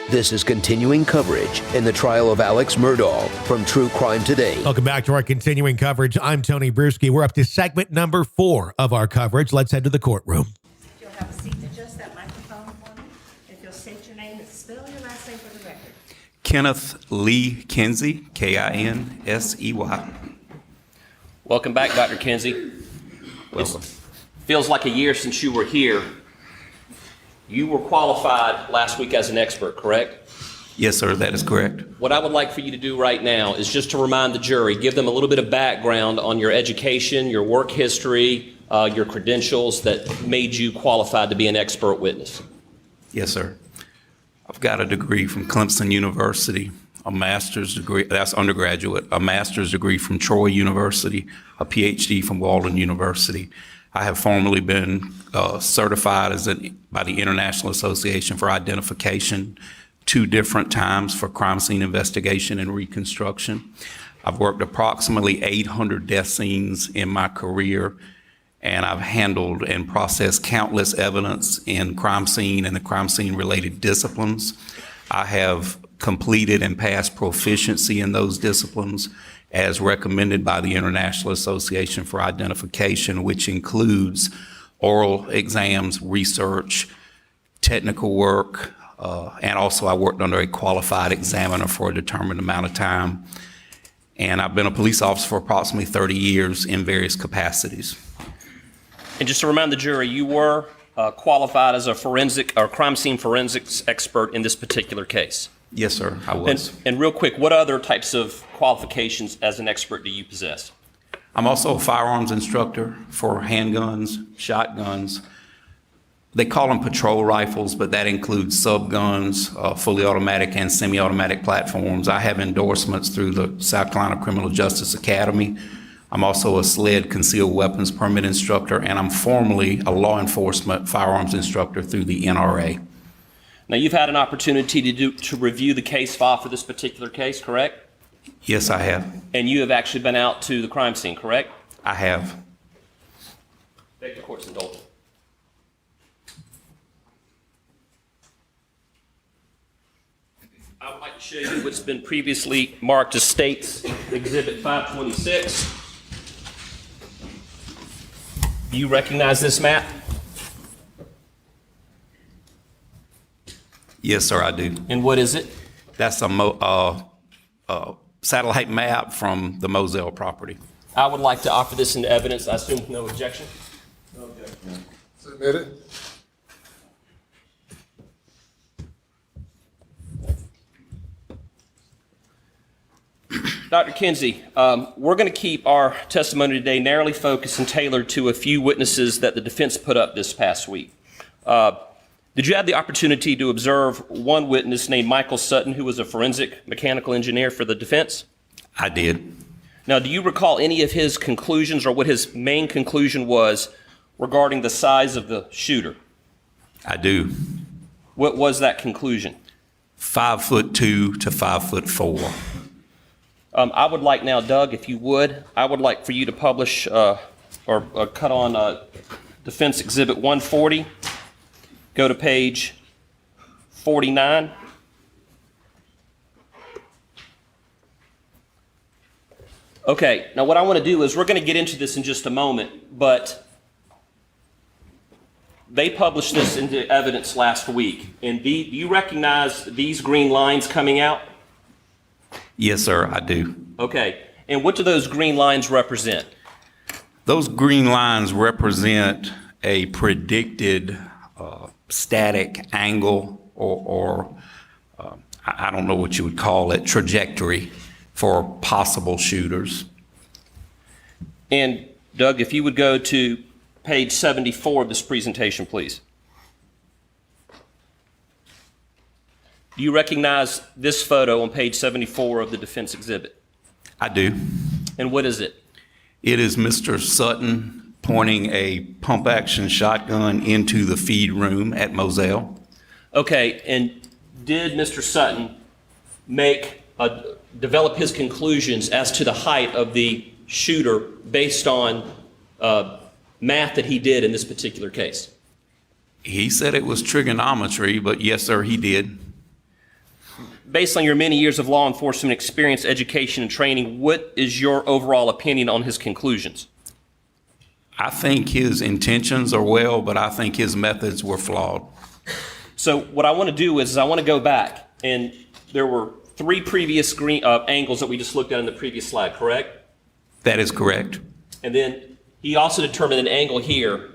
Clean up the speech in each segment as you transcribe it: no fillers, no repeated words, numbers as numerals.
This is continuing coverage in the trial of Alex Murdaugh from True Crime Today. Welcome back to our continuing coverage. I'm Tony Bruschi. We're up to segment number 4 of our coverage. Let's head to the courtroom. If you'll have a seat to adjust that microphone for me. If you'll state your name and spell your last name for the record. Kenneth Lee Kinsey, Kinsey. Welcome back, Dr. Kinsey. Welcome. Feels like a year since you were here. You were qualified last week as an expert, correct? Yes, sir, that is correct. What I would like for you to do right now is just to remind the jury, give them a little bit of background on your education, your work history, your credentials that made you qualified to be an expert witness. Yes, sir. I've got a degree from Clemson University, a master's degree, that's undergraduate, a master's degree from Troy University, a PhD from Walden University. I have formerly been certified by the International Association for Identification 2 different times for crime scene investigation and reconstruction. I've worked approximately 800 death scenes in my career, and I've handled and processed countless evidence in crime scene and the crime scene related disciplines. I have completed and passed proficiency in those disciplines as recommended by the International Association for Identification, which includes oral exams, research, technical work, and also I worked under a qualified examiner for a determined amount of time. And I've been a police officer for approximately 30 years in various capacities. And just to remind the jury, you were qualified as a forensic or crime scene forensics expert in this particular case. Yes, sir, I was. And real quick, what other types of qualifications as an expert do you possess? I'm also a firearms instructor for handguns, shotguns. They call them patrol rifles, but that includes subguns, fully automatic and semi-automatic platforms. I have endorsements through the South Carolina Criminal Justice Academy. I'm also a SLED concealed weapons permit instructor, and I'm formerly a law enforcement firearms instructor through the NRA. Now, you've had an opportunity to review the case file for this particular case, correct? Yes, I have. And you have actually been out to the crime scene, correct? I have. Beg the court's indulgence. I would like to show you what's been previously marked as State's Exhibit 526. Do you recognize this map? Yes, sir, I do. And what is it? That's a satellite map from the Moselle property. I would like to offer this into evidence. I assume no objection? No objection. Submitted. Dr. Kinsey, we're going to keep our testimony today narrowly focused and tailored to a few witnesses that the defense put up this past week. Did you have the opportunity to observe one witness named Michael Sutton, who was a forensic mechanical engineer for the defense? I did. Now, do you recall any of his conclusions or what his main conclusion was regarding the size of the shooter? I do. What was that conclusion? 5'2" to 5'4". I would like now, Doug, if you would, I would like for you to publish or cut on Defense Exhibit 140. Go to page 49. Okay, now what I want to do is we're going to get into this in just a moment, but they published this into evidence last week. And do you recognize these green lines coming out? Yes, sir, I do. Okay, and what do those green lines represent? Those green lines represent a predicted static angle or I don't know what you would call it, trajectory for possible shooters. And Doug, if you would go to page 74 of this presentation, please. Do you recognize this photo on page 74 of the defense exhibit? I do. And what is it? It is Mr. Sutton pointing a pump-action shotgun into the feed room at Moselle. Okay, and did Mr. Sutton develop his conclusions as to the height of the shooter based on math that he did in this particular case? He said it was trigonometry, but yes, sir, he did. based on your many years of law enforcement experience, education, and training, what is your overall opinion on his conclusions? I think his intentions are well, but I think his methods were flawed. So what I want to do is I want to go back, and there were 3 previous angles that we just looked at in the previous slide, correct? That is correct. And then he also determined an angle here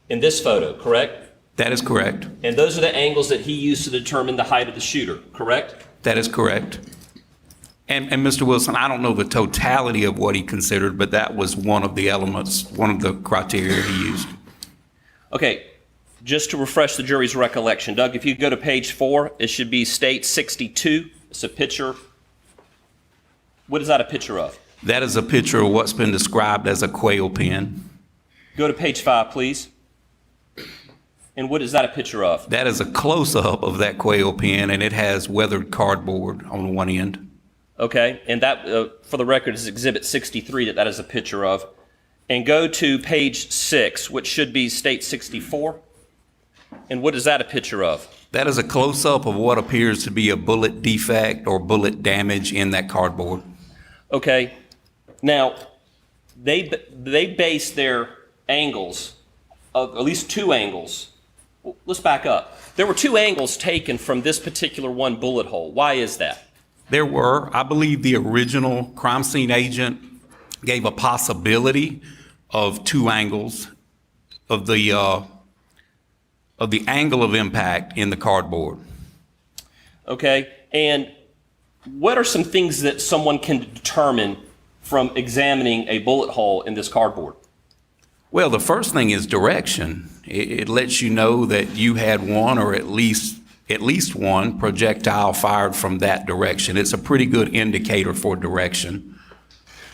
in this photo, correct? That is correct. And those are the angles that he used to determine the height of the shooter, correct? That is correct. And Mr. Wilson, I don't know the totality of what he considered, but that was one of the elements, one of the criteria he used. Okay, just to refresh the jury's recollection, Doug, if you go to page 4, it should be State 62. It's a picture. What is that a picture of? That is a picture of what's been described as a quail pen. Go to page 5, please. And what is that a picture of? That is a close-up of that quail pen, and it has weathered cardboard on one end. Okay, and that, for the record, is Exhibit 63 that is a picture of. And go to page 6, which should be State 64. And what is that a picture of? That is a close-up of what appears to be a bullet defect or bullet damage in that cardboard. Okay, now, they base their angles, of at least 2 angles. Well, let's back up. There were 2 angles taken from this particular one bullet hole. Why is that? There were, I believe the original crime scene agent gave a possibility of 2 angles of the angle of impact in the cardboard. Okay, and what are some things that someone can determine from examining a bullet hole in this cardboard? Well, the first thing is direction. It lets you know that you had one or at least one projectile fired from that direction. It's a pretty good indicator for direction.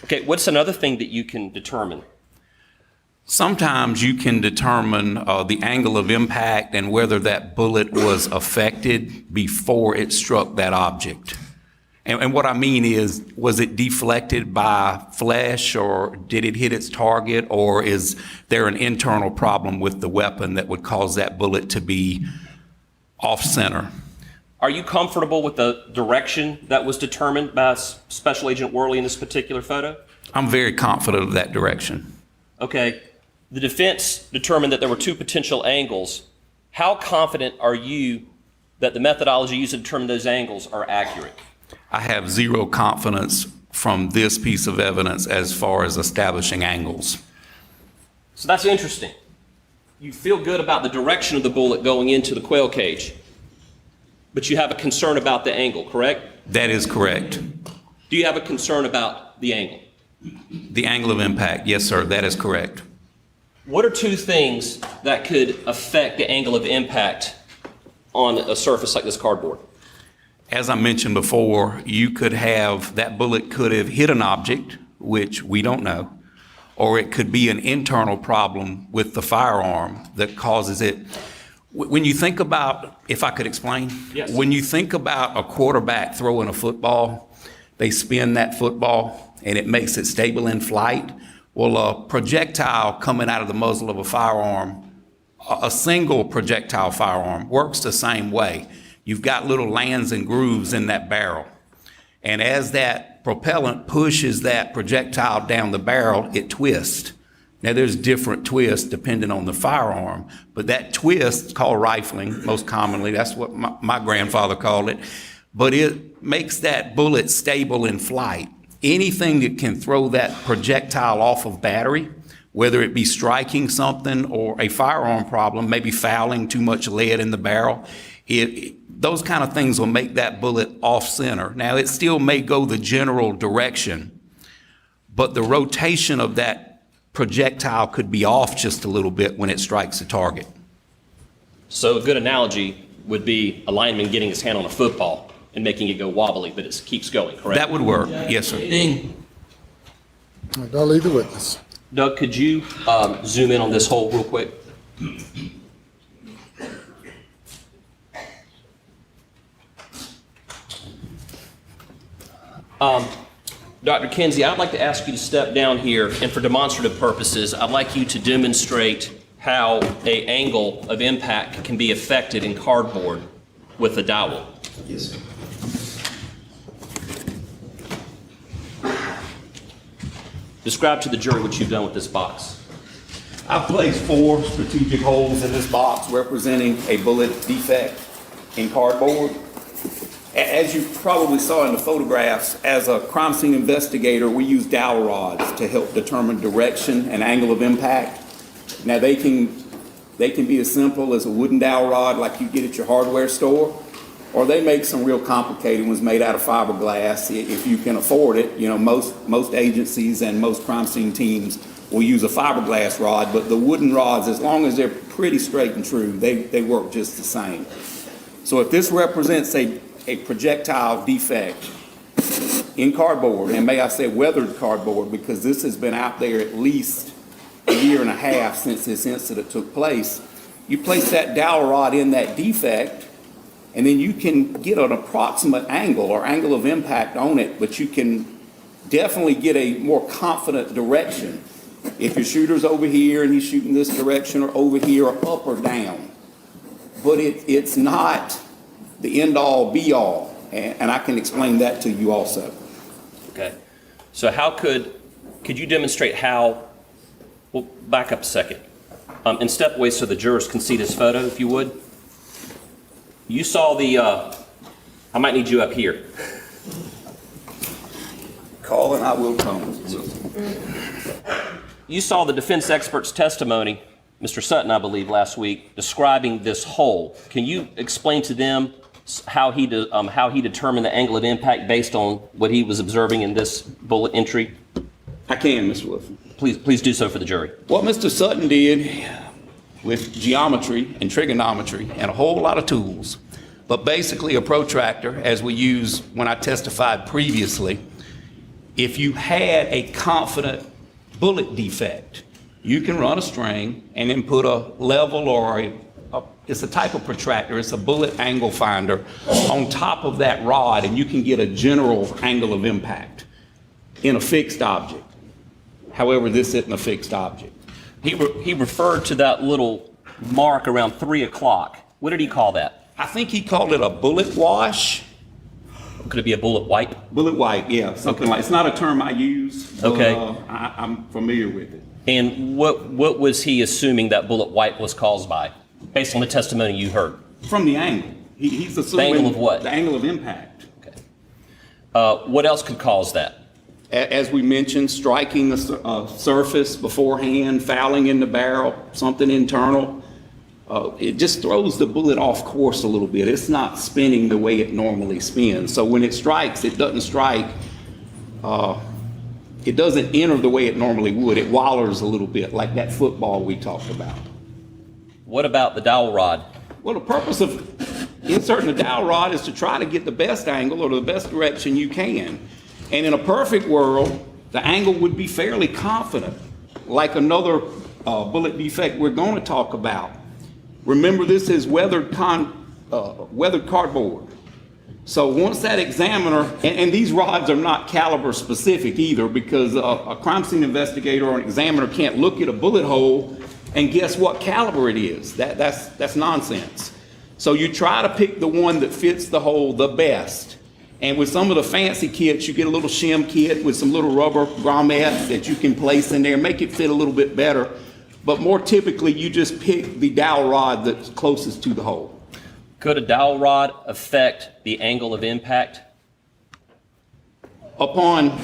Okay, what's another thing that you can determine? Sometimes you can determine the angle of impact and whether that bullet was affected before it struck that object. And what I mean is, was it deflected by flesh, or did it hit its target, or is there an internal problem with the weapon that would cause that bullet to be off-center? Are you comfortable with the direction that was determined by Special Agent Worley in this particular photo? I'm very confident of that direction. Okay. The defense determined that there were 2 potential angles. How confident are you that the methodology used to determine those angles are accurate? I have zero confidence from this piece of evidence as far as establishing angles. So that's interesting. You feel good about the direction of the bullet going into the quail cage, but you have a concern about the angle, correct? That is correct. Do you have a concern about the angle? The angle of impact, yes, sir, that is correct. What are 2 things that could affect the angle of impact on a surface like this cardboard? As I mentioned before, you could have, that bullet could have hit an object, which we don't know, or it could be an internal problem with the firearm that causes it. When you think about, if I could explain, yes. When you think about a quarterback throwing a football, they spin that football and it makes it stable in flight. Well, a projectile coming out of the muzzle of a firearm, a single projectile firearm, works the same way. You've got little lands and grooves in that barrel. And as that propellant pushes that projectile down the barrel, it twists. Now, there's different twists depending on the firearm, but that twist, called rifling most commonly, that's what my grandfather called it, but it makes that bullet stable in flight. Anything that can throw that projectile off of battery, whether it be striking something or a firearm problem, maybe fouling too much lead in the barrel, those kind of things will make that bullet off-center. Now, it still may go the general direction, but the rotation of that projectile could be off just a little bit when it strikes the target. So a good analogy would be a lineman getting his hand on a football and making it go wobbly, but it keeps going, correct? That would work, yes, sir. I'll leave the witness. Doug, could you zoom in on this hole real quick? Dr. Kinsey, I'd like to ask you to step down here, and for demonstrative purposes, I'd like you to demonstrate how an angle of impact can be affected in cardboard with a dowel. Yes, sir. Describe to the jury what you've done with this box. I've placed 4 strategic holes in this box representing a bullet defect in cardboard. As you probably saw in the photographs, as a crime scene investigator, we use dowel rods to help determine direction and angle of impact. Now they can be as simple as a wooden dowel rod like you get at your hardware store, or they make some real complicated ones made out of fiberglass. If you can afford it, you know, most agencies and most crime scene teams will use a fiberglass rod, but the wooden rods, as long as they're pretty straight and true, they work just the same. So if this represents a projectile defect in cardboard, and may I say weathered cardboard, because this has been out there at least a year and a half since this incident took place, you place that dowel rod in that defect, and then you can get an approximate angle or angle of impact on it, but you can definitely get a more confident direction. If your shooter's over here and he's shooting this direction, or over here, or up or down. But it's not the end-all, be-all, and I can explain that to you also. Okay. So how could you demonstrate how, well, back up a second, and step away so the jurors can see this photo, if you would. You saw the, I might need you up here. Call and I will come. You saw the defense expert's testimony, Mr. Sutton, I believe, last week, describing this hole. Can you explain to them how he determined the angle of impact based on what he was observing in this bullet entry? I can, Mr. Wilson. Please do so for the jury. What Mr. Sutton did with geometry and trigonometry and a whole lot of tools, but basically a protractor, as we used when I testified previously, if you had a confident bullet defect, you can run a string and then put a level or it's a type of protractor, it's a bullet angle finder on top of that rod, and you can get a general angle of impact in a fixed object. However, this isn't a fixed object. He referred to that little mark around 3 o'clock. What did he call that? I think he called it a bullet wash. Could it be a bullet wipe? Bullet wipe, yeah, something like. It's not a term I use, but Okay. I'm familiar with it. And what was he assuming that bullet wipe was caused by, based on the testimony you heard? From the angle. He's assuming. The angle of what? The angle of impact. Okay. What else could cause that? As we mentioned, striking the surface beforehand, fouling in the barrel, something internal. It just throws the bullet off course a little bit. It's not spinning the way it normally spins. So when it strikes, it doesn't strike, it doesn't enter the way it normally would. It wallers a little bit, like that football we talked about. What about the dowel rod? Well, the purpose of inserting the dowel rod is to try to get the best angle or the best direction you can. And in a perfect world, the angle would be fairly confident, like another bullet defect we're going to talk about. Remember, this is weathered cardboard. So once that examiner, and these rods are not caliber specific either, because a crime scene investigator or an examiner can't look at a bullet hole and guess what caliber it is. That's nonsense. So you try to pick the one that fits the hole the best. And with some of the fancy kits, you get a little shim kit with some little rubber grommets that you can place in there, make it fit a little bit better. But more typically, you just pick the dowel rod that's closest to the hole. Could a dowel rod affect the angle of impact? Upon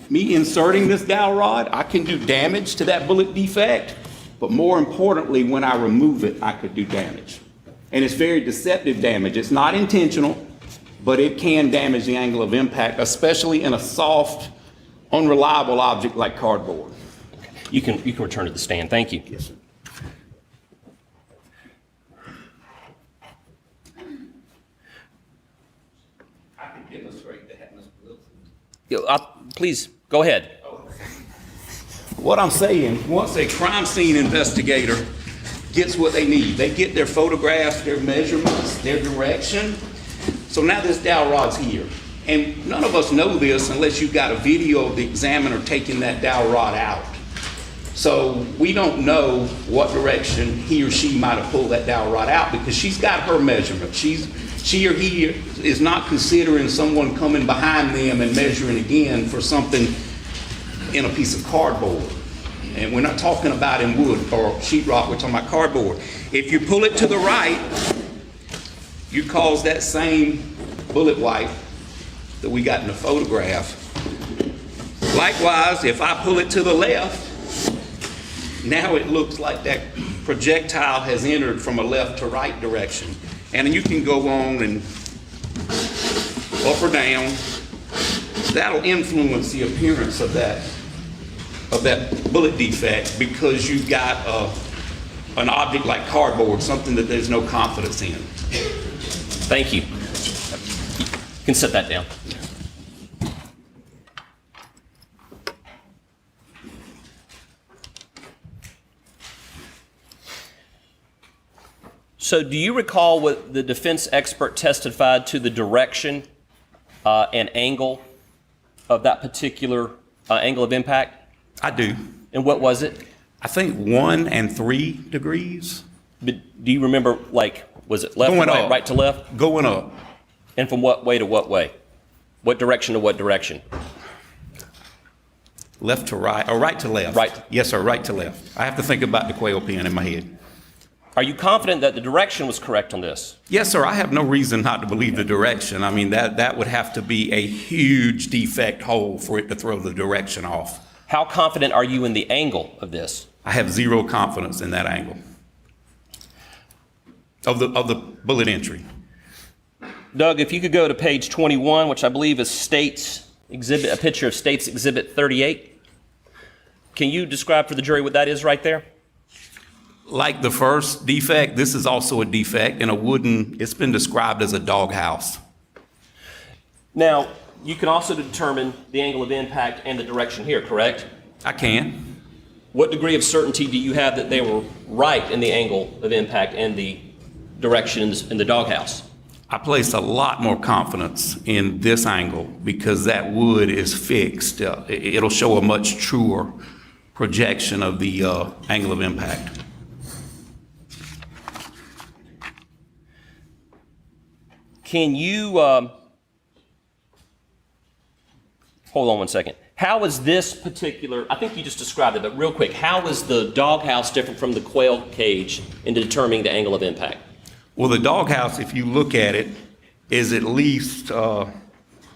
me inserting this dowel rod, I can do damage to that bullet defect. But more importantly, when I remove it, I could do damage. And it's very deceptive damage. It's not intentional, but it can damage the angle of impact, especially in a soft, unreliable object like cardboard. You can return to the stand. Thank you. Yes, sir. I can demonstrate that, Mr. Wilson. Please, go ahead. What I'm saying, once a crime scene investigator gets what they need, they get their photographs, their measurements, their direction. So now this dowel rod's here. And none of us know this unless you've got a video of the examiner taking that dowel rod out. So we don't know what direction he or she might have pulled that dowel rod out because she's got her measurement. She or he is not considering someone coming behind them and measuring again for something in a piece of cardboard. And we're not talking about in wood or sheetrock, we're talking about cardboard. If you pull it to the right, you cause that same bullet wipe that we got in the photograph. Likewise, if I pull it to the left, now it looks like that projectile has entered from a left to right direction. And you can go on and up or down. That'll influence the appearance of that bullet defect because you've got an object like cardboard, something that there's no confidence in. Thank you. You can set that down. So do you recall what the defense expert testified to the direction and angle of that particular angle of impact? I do. And what was it? I think 1 and 3 degrees. But do you remember, like, was it left Going to right, up. right to left? Going up. And from what way to what way? What direction to what direction? Left to right, or right to left. Right. Yes, sir, right to left. I have to think about the quail pen in my head. Are you confident that the direction was correct on this? Yes, sir, I have no reason not to believe the direction. I mean, that would have to be a huge defect hole for it to throw the direction off. How confident are you in the angle of this? I have zero confidence in that angle of the bullet entry. Doug, if you could go to page 21, which I believe is State's exhibit, a picture of State's Exhibit 38. Can you describe for the jury what that is right there? Like the first defect, this is also a defect in a wooden, it's been described as a doghouse. Now, you can also determine the angle of impact and the direction here, correct? I can. What degree of certainty do you have that they were right in the angle of impact and the direction in the doghouse? I place a lot more confidence in this angle because that wood is fixed. It'll show a much truer projection of the angle of impact. Can you, hold on one second. How is this particular, I think you just described it, but real quick, how is the doghouse different from the quail cage in determining the angle of impact? Well, the doghouse, if you look at it, is at least a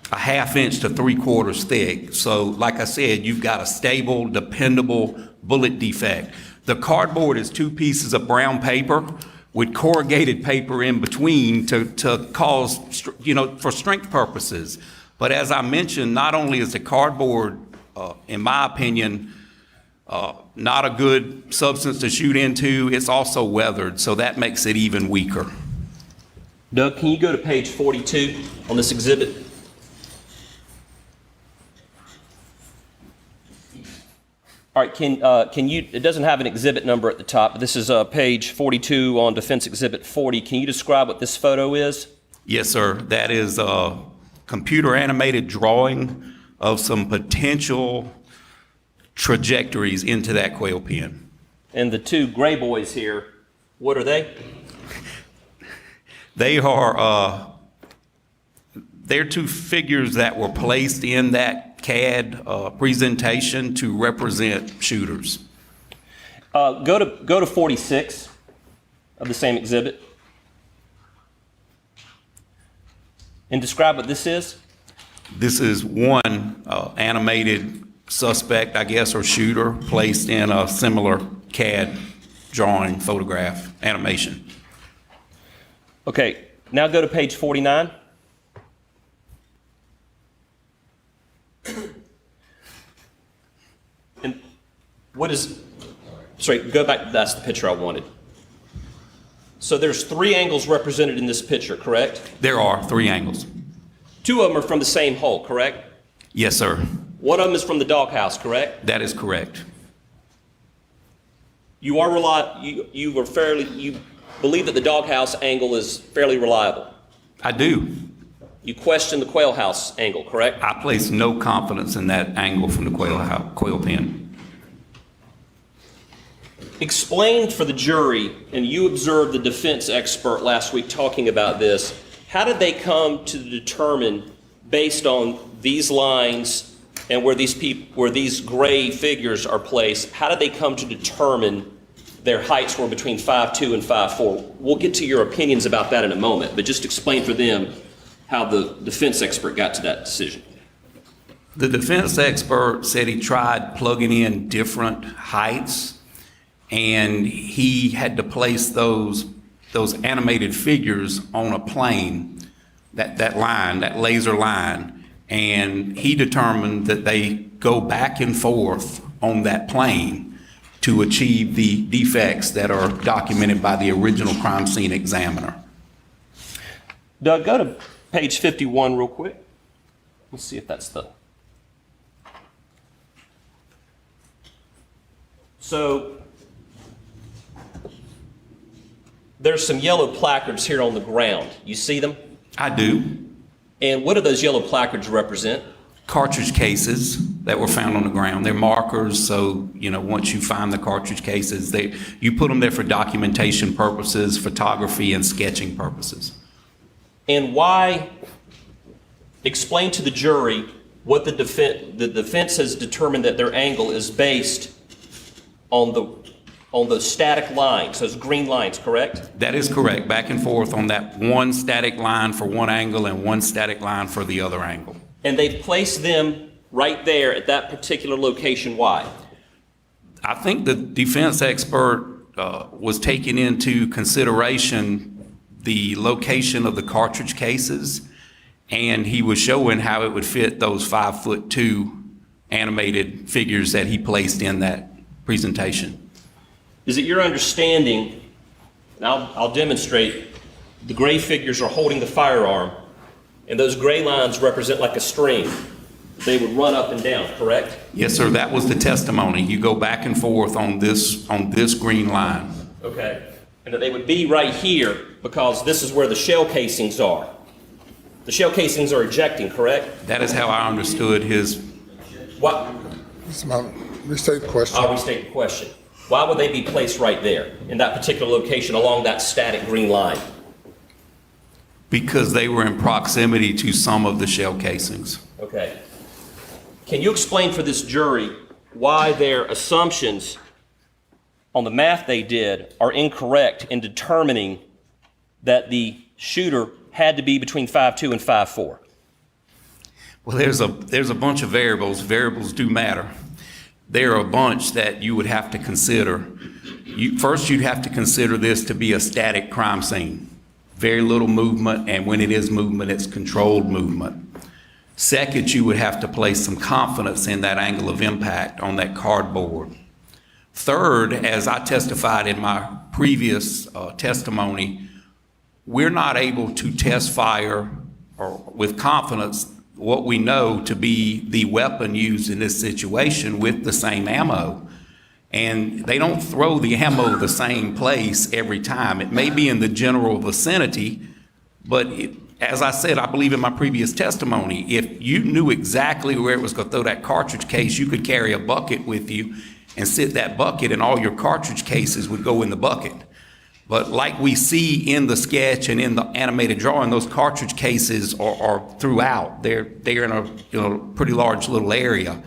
1/2 inch to 3/4 thick. So like I said, you've got a stable, dependable bullet defect. The cardboard is 2 pieces of brown paper with corrugated paper in between to cause, for strength purposes. But as I mentioned, not only is the cardboard, in my opinion, not a good substance to shoot into, it's also weathered, so that makes it even weaker. Doug, can you go to page 42 on this exhibit? All right, can you, it doesn't have an exhibit number at the top, but this is page 42 on Defense Exhibit 40. Can you describe what this photo is? Yes, sir. That is a computer animated drawing of some potential trajectories into that quail pen. And the 2 gray boys here, what are they? They are, they're 2 figures that were placed in that CAD presentation to represent shooters. Go to 46 of the same exhibit and describe what this is. This is one animated suspect, I guess, or shooter placed in a similar CAD drawing, photograph, animation. Okay, now go to page 49. And what is, sorry, go back, that's the picture I wanted. So there's 3 angles represented in this picture, correct? There are 3 angles. 2 of them are from the same hole, correct? Yes, sir. One of them is from the doghouse, correct? That is correct. You believe that the doghouse angle is fairly reliable. I do. You question the quail house angle, correct? I place no confidence in that angle from the quail pen. Explain for the jury, and you observed the defense expert last week talking about this, how did they come to determine, based on these lines and where these gray figures are placed, how did they come to determine their heights were between 5'2" and 5'4"? We'll get to your opinions about that in a moment, but just explain for them how the defense expert got to that decision. The defense expert said he tried plugging in different heights, and he had to place those animated figures on a plane, that line, that laser line, and he determined that they go back and forth on that plane to achieve the defects that are documented by the original crime scene examiner. Doug, go to page 51 real quick. Let's see if that's the... So there's some yellow placards here on the ground. You see them? I do. And what do those yellow placards represent? Cartridge cases that were found on the ground. They're markers, so once you find the cartridge cases, you put them there for documentation purposes, photography, and sketching purposes. And why? Explain to the jury what the defense has determined that their angle is based on those static lines, those green lines, correct? That is correct. Back and forth on that one static line for one angle and one static line for the other angle. And they've placed them right there at that particular location. Why? I think the defense expert was taking into consideration the location of the cartridge cases, and he was showing how it would fit those 5'2" animated figures that he placed in that presentation. Is it your understanding, and I'll demonstrate, the gray figures are holding the firearm, and those gray lines represent like a string. They would run up and down, correct? Yes, sir. That was the testimony. You go back and forth on this green line. Okay. And that they would be right here because this is where the shell casings are. The shell casings are ejecting, correct? That is how I understood his. What? Restate the question. I'll restate the question. Why would they be placed right there in that particular location along that static green line? Because they were in proximity to some of the shell casings. Okay. Can you explain for this jury why their assumptions on the math they did are incorrect in determining that the shooter had to be between 5'2" and 5'4"? Well, there's a bunch of variables. Variables do matter. There are a bunch that you would have to consider. First, you'd have to consider this to be a static crime scene. Very little movement, and when it is movement, it's controlled movement. Second, you would have to place some confidence in that angle of impact on that cardboard. Third, as I testified in my previous testimony, we're not able to test fire or with confidence what we know to be the weapon used in this situation with the same ammo. And they don't throw the ammo the same place every time. It may be in the general vicinity, but as I said, I believe in my previous testimony, if you knew exactly where it was going to throw that cartridge case, you could carry a bucket with you and sit that bucket and all your cartridge cases would go in the bucket. But like we see in the sketch and in the animated drawing, those cartridge cases are throughout. They're in a pretty large little area.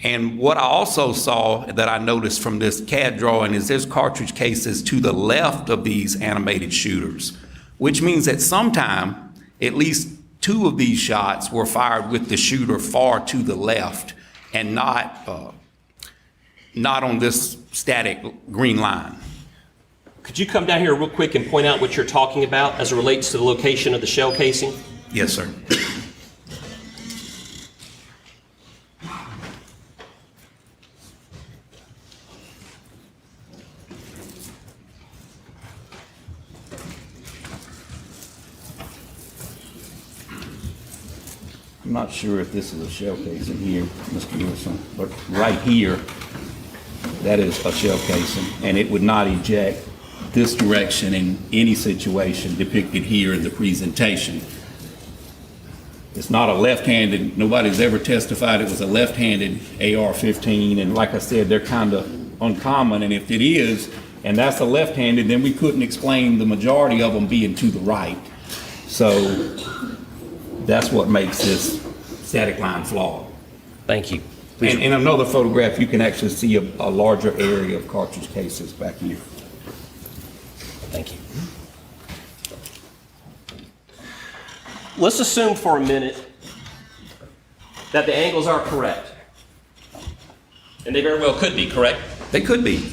And what I also saw that I noticed from this CAD drawing is there's cartridge cases to the left of these animated shooters, which means that sometime at least two of these shots were fired with the shooter far to the left and not on this static green line. Could you come down here real quick and point out what you're talking about as it relates to the location of the shell casing? Yes, sir. I'm not sure if this is a shell casing here, Mr. Wilson, but right here, that is a shell casing, and it would not eject this direction in any situation depicted here in the presentation. It's not a left-handed, nobody's ever testified it was a left-handed AR-15, and like I said, they're kind of uncommon, and if it is, and that's a left-handed, then we couldn't explain the majority of them being to the right. So that's what makes this static line flawed. Thank you. And in another photograph, you can actually see a larger area of cartridge cases back here. Thank you. Let's assume for a minute that the angles are correct. And they very well could be, correct? They could be.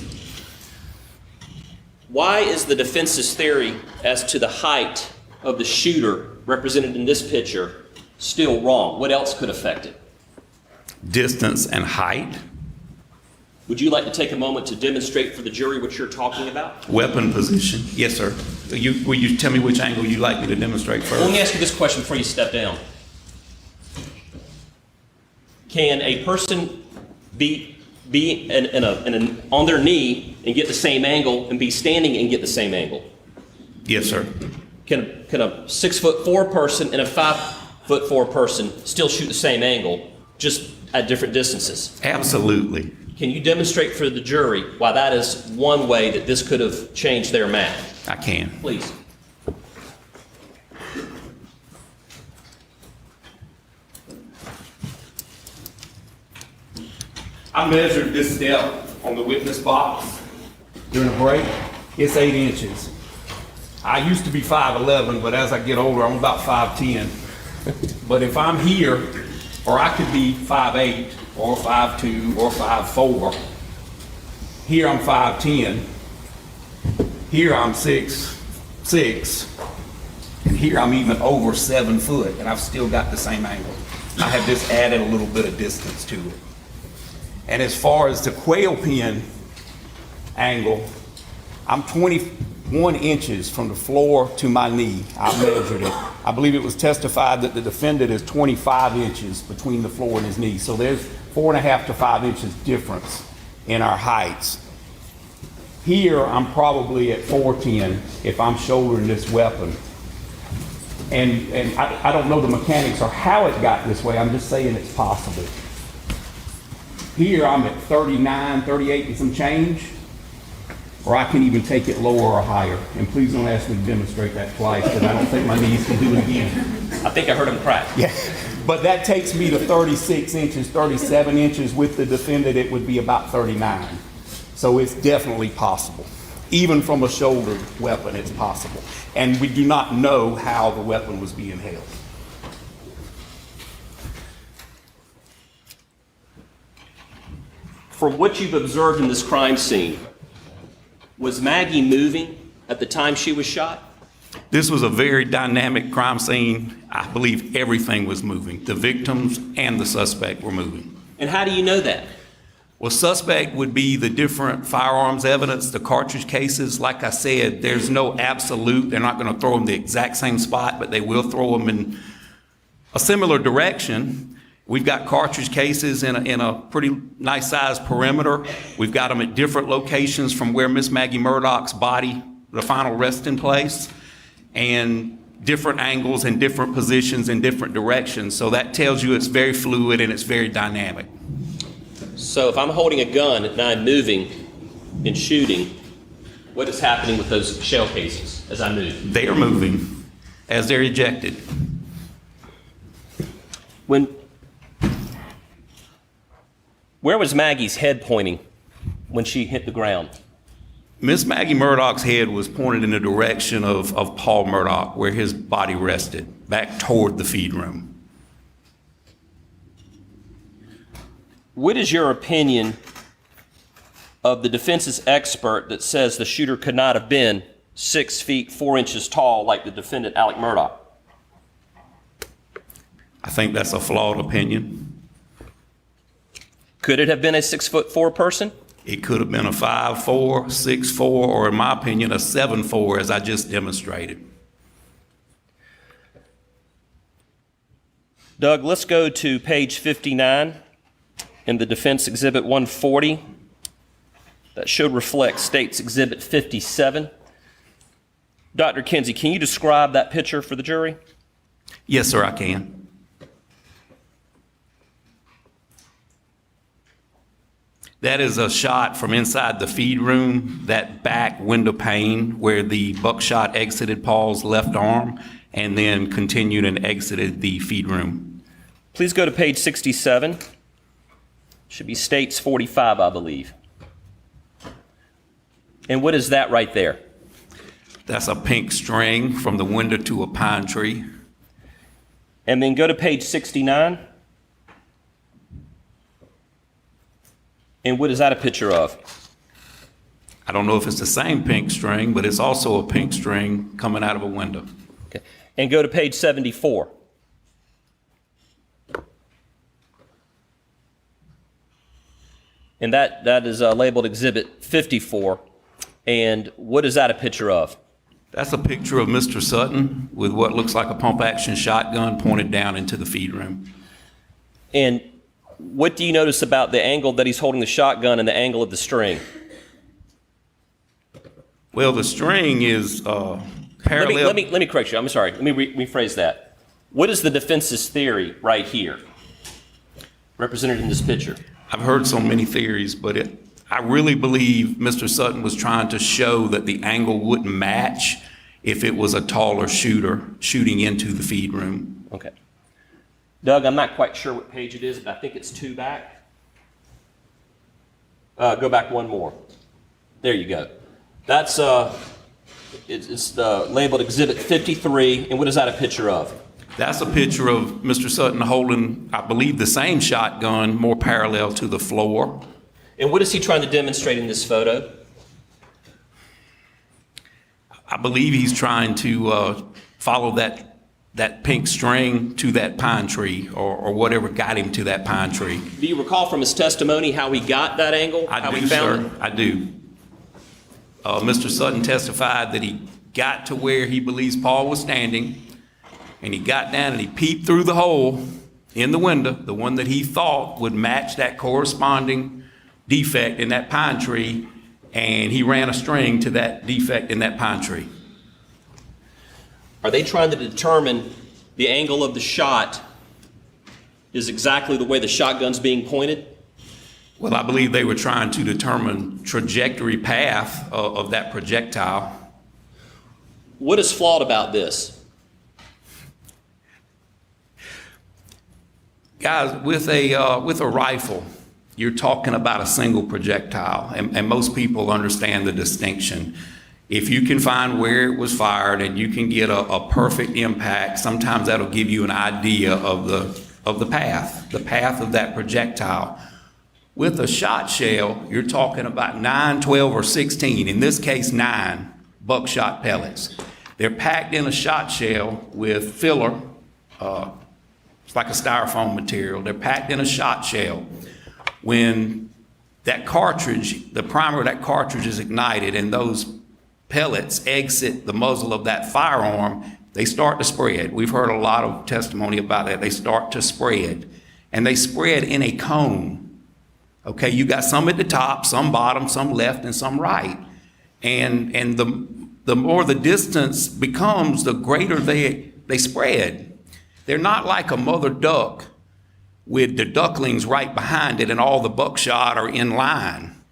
Why is the defense's theory as to the height of the shooter represented in this picture still wrong? What else could affect it? Distance and height. Would you like to take a moment to demonstrate for the jury what you're talking about? Weapon position. Yes, sir. Will you tell me which angle you'd like me to demonstrate first? Well, let me ask you this question before you step down. Can a person be on their knee and get the same angle and be standing and get the same angle? Yes, sir. Can a 6'4" person and a 5'4" person still shoot the same angle, just at different distances? Absolutely. Can you demonstrate for the jury why that is one way that this could have changed their math? I can. Please. I measured this depth on the witness box during a break. It's 8 inches. I used to be 5'11", but as I get older, I'm about 5'10". But if I'm here, or I could be 5'8", or 5'2", or 5'4". Here I'm 5'10". Here I'm 6'6", and here I'm even over 7 foot, and I've still got the same angle. I have just added a little bit of distance to it. And as far as the quail pin angle, I'm 21 inches from the floor to my knee. I measured it. I believe it was testified that the defendant is 25 inches between the floor and his knee. So there's 4.5 to 5 inches difference in our heights. Here, I'm probably at 4'10" if I'm shouldering this weapon. And I don't know the mechanics or how it got this way. I'm just saying it's possible. Here I'm at 39, 38 and some change, or I can even take it lower or higher. And please don't ask me to demonstrate that twice, because I don't think my knees can do it again. I think I heard him crack. Yeah, but that takes me to 36 inches, 37 inches. With the defendant, it would be about 39. So it's definitely possible. Even from a shouldered weapon, it's possible. And we do not know how the weapon was being held. From what you've observed in this crime scene, was Maggie moving at the time she was shot? This was a very dynamic crime scene. I believe everything was moving. The victims and the suspect were moving. And how do you know that? Well, suspect would be the different firearms evidence, the cartridge cases. Like I said, there's no absolute. They're not going to throw them the exact same spot, but they will throw them in a similar direction. We've got cartridge cases in a pretty nice sized perimeter. We've got them at different locations from where Miss Maggie Murdaugh's body, the final resting place, and different angles and different positions in different directions. So that tells you it's very fluid and it's very dynamic. So if I'm holding a gun and I'm moving and shooting, what is happening with those shell cases as I move? They are moving as they're ejected. Where was Maggie's head pointing when she hit the ground? Miss Maggie Murdaugh's head was pointed in the direction of Paul Murdaugh, where his body rested, back toward the feed room. What is your opinion of the defense's expert that says the shooter could not have been 6 feet 4 inches tall like the defendant, Alec Murdaugh? I think that's a flawed opinion. Could it have been a 6'4" person? It could have been a 5'4", 6'4", or in my opinion, a 7'4", as I just demonstrated. Doug, let's go to page 59 in the Defense Exhibit 140. That should reflect State's Exhibit 57. Dr. Kinsey, can you describe that picture for the jury? Yes, sir, I can. That is a shot from inside the feed room, that back window pane where the buckshot exited Paul's left arm and then continued and exited the feed room. Please go to page 67. Should be States 45, I believe. And what is that right there? That's a pink string from the window to a pine tree. And then go to page 69. And what is that a picture of? I don't know if it's the same pink string, but it's also a pink string coming out of a window. Okay. And go to page 74. And that is labeled Exhibit 54. And what is that a picture of? That's a picture of Mr. Sutton with what looks like a pump-action shotgun pointed down into the feed room. And what do you notice about the angle that he's holding the shotgun and the angle of the string? Well, the string is parallel. Let me correct you. I'm sorry. Let me rephrase that. What is the defense's theory right here, represented in this picture? I've heard so many theories, but I really believe Mr. Sutton was trying to show that the angle wouldn't match if it was a taller shooter shooting into the feed room. Okay. Doug, I'm not quite sure what page it is, but I think it's 2 back. Go back one more. There you go. That's it's labeled Exhibit 53, and what is that a picture of? That's a picture of Mr. Sutton holding, I believe, the same shotgun, more parallel to the floor. And what is he trying to demonstrate in this photo? I believe he's trying to follow that pink string to that pine tree, or whatever got him to that pine tree. Do you recall from his testimony how he got that angle? I how do, he found sir. I do. Mr. Sutton testified that he got to where he believes Paul was standing, and he got down and he peeped through the hole in the window, the one that he thought would match that corresponding defect in that pine tree, and he ran a string to that defect in that pine tree. Are they trying to determine the angle of the shot is exactly the way the shotgun's being pointed? Well, I believe they were trying to determine trajectory path of that projectile. What is flawed about this? Guys, with a rifle, you're talking about a single projectile, and most people understand the distinction. If you can find where it was fired and you can get a perfect impact, sometimes that'll give you an idea of the path of that projectile. With a shot shell, you're talking about 9, 12, or 16, in this case 9 buckshot pellets. They're packed in a shot shell with filler. It's like a styrofoam material. They're packed in a shot shell. When that cartridge, the primer of that cartridge is ignited and those pellets exit the muzzle of that firearm, they start to spread. We've heard a lot of testimony about that. They start to spread, and they spread in a cone. Okay, you got some at the top, some bottom, some left, and some right. And the more the distance becomes, the greater they spread. They're not like a mother duck with the ducklings right behind it and all the buckshot are in line.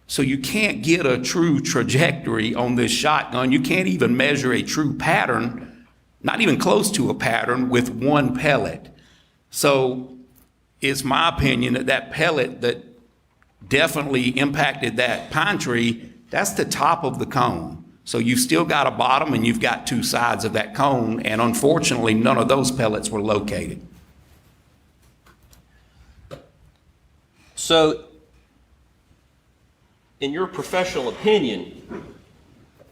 So you can't get a true trajectory on this shotgun. You can't even measure a true pattern, not even close to a pattern, with one pellet. So it's my opinion that that pellet that definitely impacted that pine tree, that's the top of the cone. So you've still got a bottom and you've got two sides of that cone, and unfortunately none of those pellets were located. So, in your professional opinion,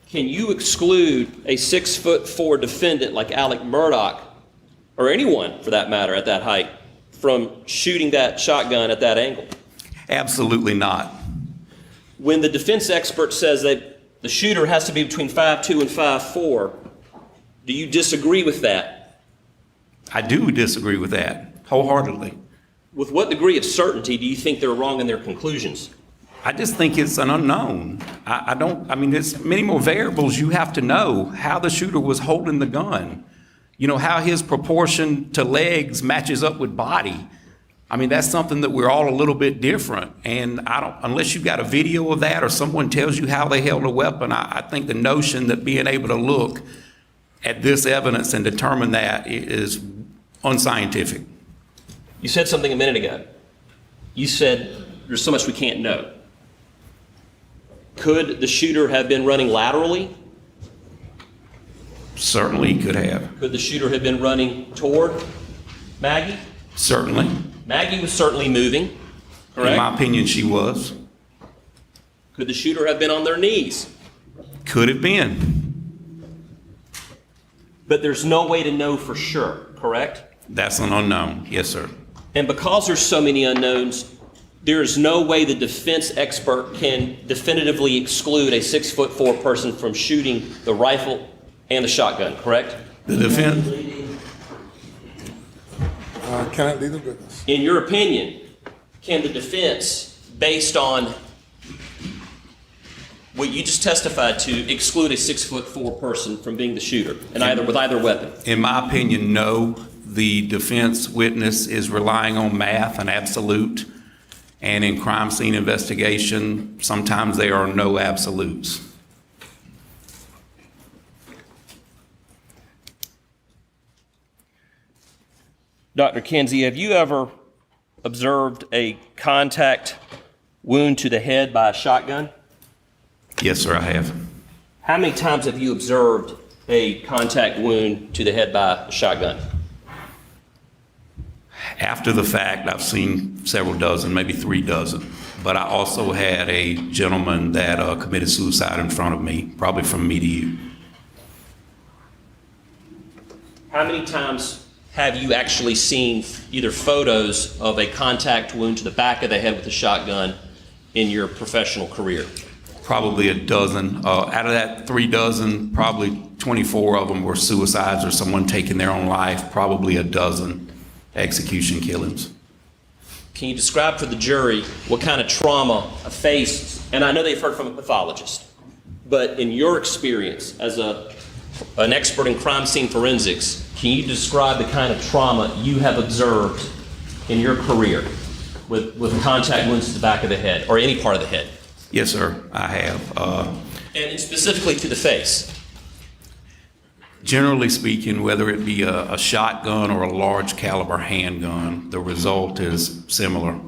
can you exclude a 6'4" defendant like Alec Murdaugh, or anyone for that matter at that height, from shooting that shotgun at that angle? Absolutely not. When the defense expert says that the shooter has to be between 5'2" and 5'4", do you disagree with that? I do disagree with that wholeheartedly. With what degree of certainty do you think they're wrong in their conclusions? I just think it's an unknown. I mean, there's many more variables you have to know. How the shooter was holding the gun. You know, how his proportion to legs matches up with body. I mean, that's something that we're all a little bit different. And unless you've got a video of that or someone tells you how they held a weapon, I think the notion that being able to look at this evidence and determine that is unscientific. You said something a minute ago. You said there's so much we can't know. Could the shooter have been running laterally? Certainly could have. Could the shooter have been running toward Maggie? Certainly. Maggie was certainly moving, correct? In my opinion, she was. Could the shooter have been on their knees? Could have been. But there's no way to know for sure, correct? That's an unknown. Yes, sir. And because there's so many unknowns, there is no way the defense expert can definitively exclude a 6'4" person from shooting the rifle and the shotgun, correct? The defense, Can I lead the witness? In your opinion, can the defense, based on what you just testified to, exclude a 6'4" person from being the shooter, and with either weapon? in my opinion, no. The defense witness is relying on math and absolute. And in crime scene investigation, sometimes there are no absolutes. Dr. Kinsey, have you ever observed a contact wound to the head by a shotgun? Yes, sir, I have. How many times have you observed a contact wound to the head by a shotgun? After the fact, I've seen several dozen, maybe 3 dozen. But I also had a gentleman that committed suicide in front of me, probably from me to you. How many times have you actually seen either photos of a contact wound to the back of the head with a shotgun in your professional career? Probably a dozen. Out of that 3 dozen, probably 24 of them were suicides or someone taking their own life, probably a dozen execution killings. Can you describe for the jury what kind of trauma a face, and I know they've heard from a pathologist, but in your experience as an expert in crime scene forensics, can you describe the kind of trauma you have observed in your career with contact wounds to the back of the head or any part of the head? Yes, sir, I have. And specifically to the face? Generally speaking, whether it be a shotgun or a large caliber handgun, the result is similar.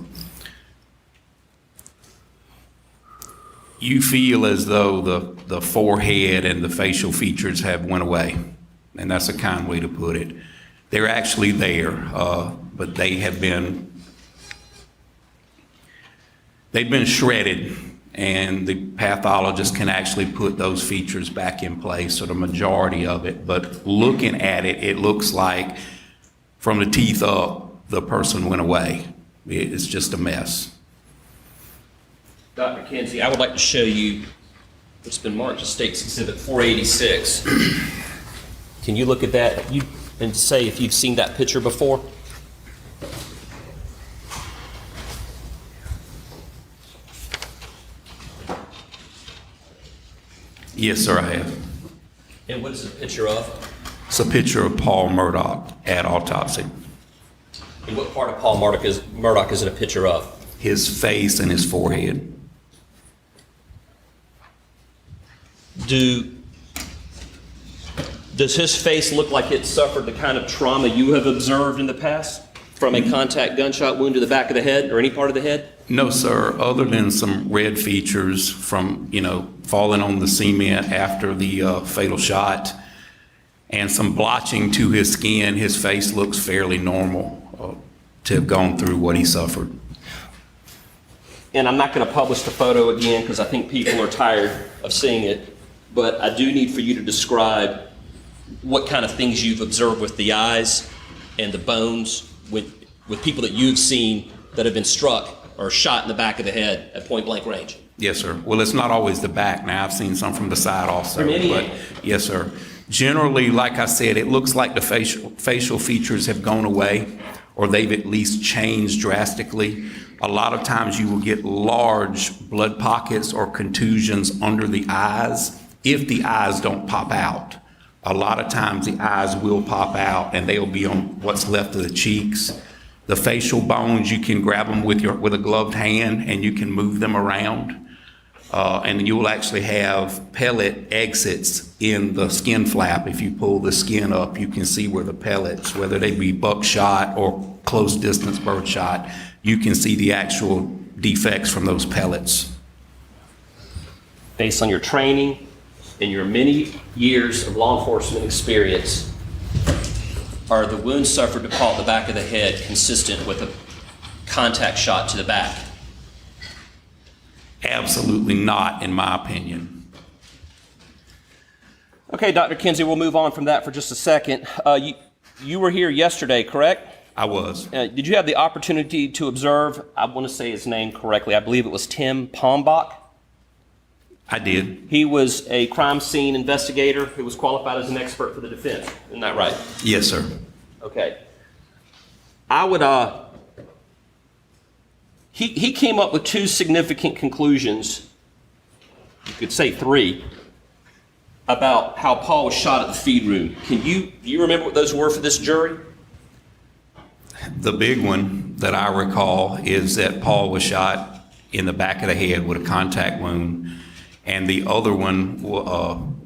You feel as though the forehead and the facial features have went away, and that's a kind way to put it. They're actually there, but they've been shredded, and the pathologist can actually put those features back in place, or the majority of it. But looking at it, it looks like from the teeth up, the person went away. It's just a mess. Dr. Kinsey, I would like to show you what's been marked as State's Exhibit 486. Can you look at that and say if you've seen that picture before? Yes, sir, I have. And what is it a picture of? It's a picture of Paul Murdaugh at autopsy. And what part of Paul Murdaugh is it a picture of? His face and his forehead. Does his face look like it suffered the kind of trauma you have observed in the past from a contact gunshot wound to the back of the head or any part of the head? No, sir, other than some red features from, falling on the cement after the fatal shot and some blotching to his skin, his face looks fairly normal to have gone through what he suffered. And I'm not going to publish the photo again because I think people are tired of seeing it, but I do need for you to describe what kind of things you've observed with the eyes and the bones with people that you've seen that have been struck or shot in the back of the head at point blank range. Yes, sir. Well, it's not always the back. Now, I've seen some from the side also. From any but angle. yes, sir. Generally, like I said, it looks like the facial features have gone away, or they've at least changed drastically. A lot of times you will get large blood pockets or contusions under the eyes if the eyes don't pop out. A lot of times the eyes will pop out and they'll be on what's left of the cheeks. The facial bones, you can grab them with a gloved hand and you can move them around. And you will actually have pellet exits in the skin flap. If you pull the skin up, you can see where the pellets, whether they be buckshot or close distance birdshot, you can see the actual defects from those pellets. Based on your training and your many years of law enforcement experience, are the wounds suffered to Paul at the back of the head consistent with a contact shot to the back? Absolutely not, in my opinion. Okay, Dr. Kinsey, we'll move on from that for just a second. You were here yesterday, correct? I was. Did you have the opportunity to observe, I want to say his name correctly, I believe it was Tim Pombach? I did. He was a crime scene investigator who was qualified as an expert for the defense. Isn't that right? Yes, sir. Okay. He came up with two significant conclusions, you could say three, about how Paul was shot at the feed room. Do you remember what those were for this jury? The big one that I recall is that Paul was shot in the back of the head with a contact wound. And the other one,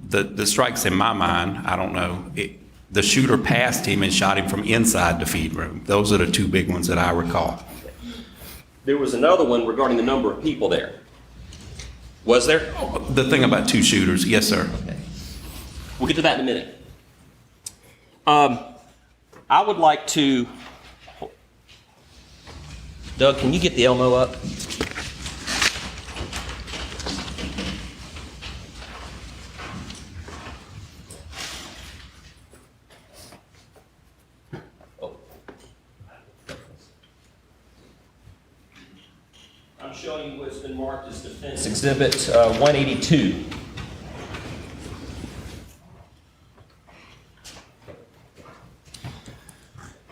the strikes in my mind, I don't know, the shooter passed him and shot him from inside the feed room. Those are the two big ones that I recall. There was another one regarding the number of people there. Was there? The thing about two shooters, yes, sir. Okay. We'll get to that in a minute. I would like to, Doug, can you get the Elmo up? I'm showing you what's been marked as Defense Exhibit 182.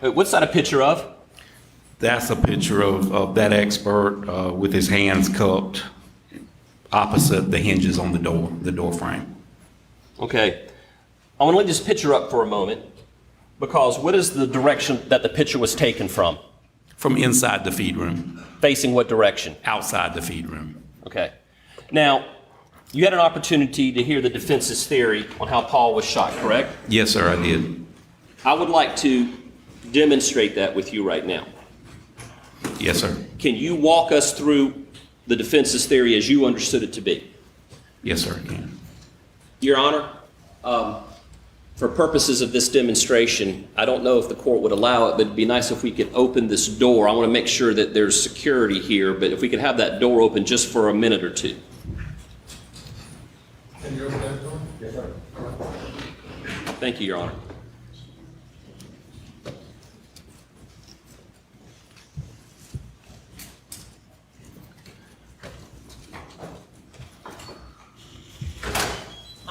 What's that a picture of? That's a picture of that expert with his hands cupped opposite the hinges on the door frame. Okay. I want to leave this picture up for a moment because what is the direction that the picture was taken from? From inside the feed room. Facing what direction? Outside the feed room. Okay. Now, you had an opportunity to hear the defense's theory on how Paul was shot, correct? Yes, sir, I did. I would like to demonstrate that with you right now. Yes, sir. Can you walk us through the defense's theory as you understood it to be? Yes, sir, I can. Your Honor, for purposes of this demonstration, I don't know if the court would allow it, but it'd be nice if we could open this door. I want to make sure that there's security here, but if we could have that door open just for a minute or two. Can you open that door? Yes, sir. Thank you, Your Honor.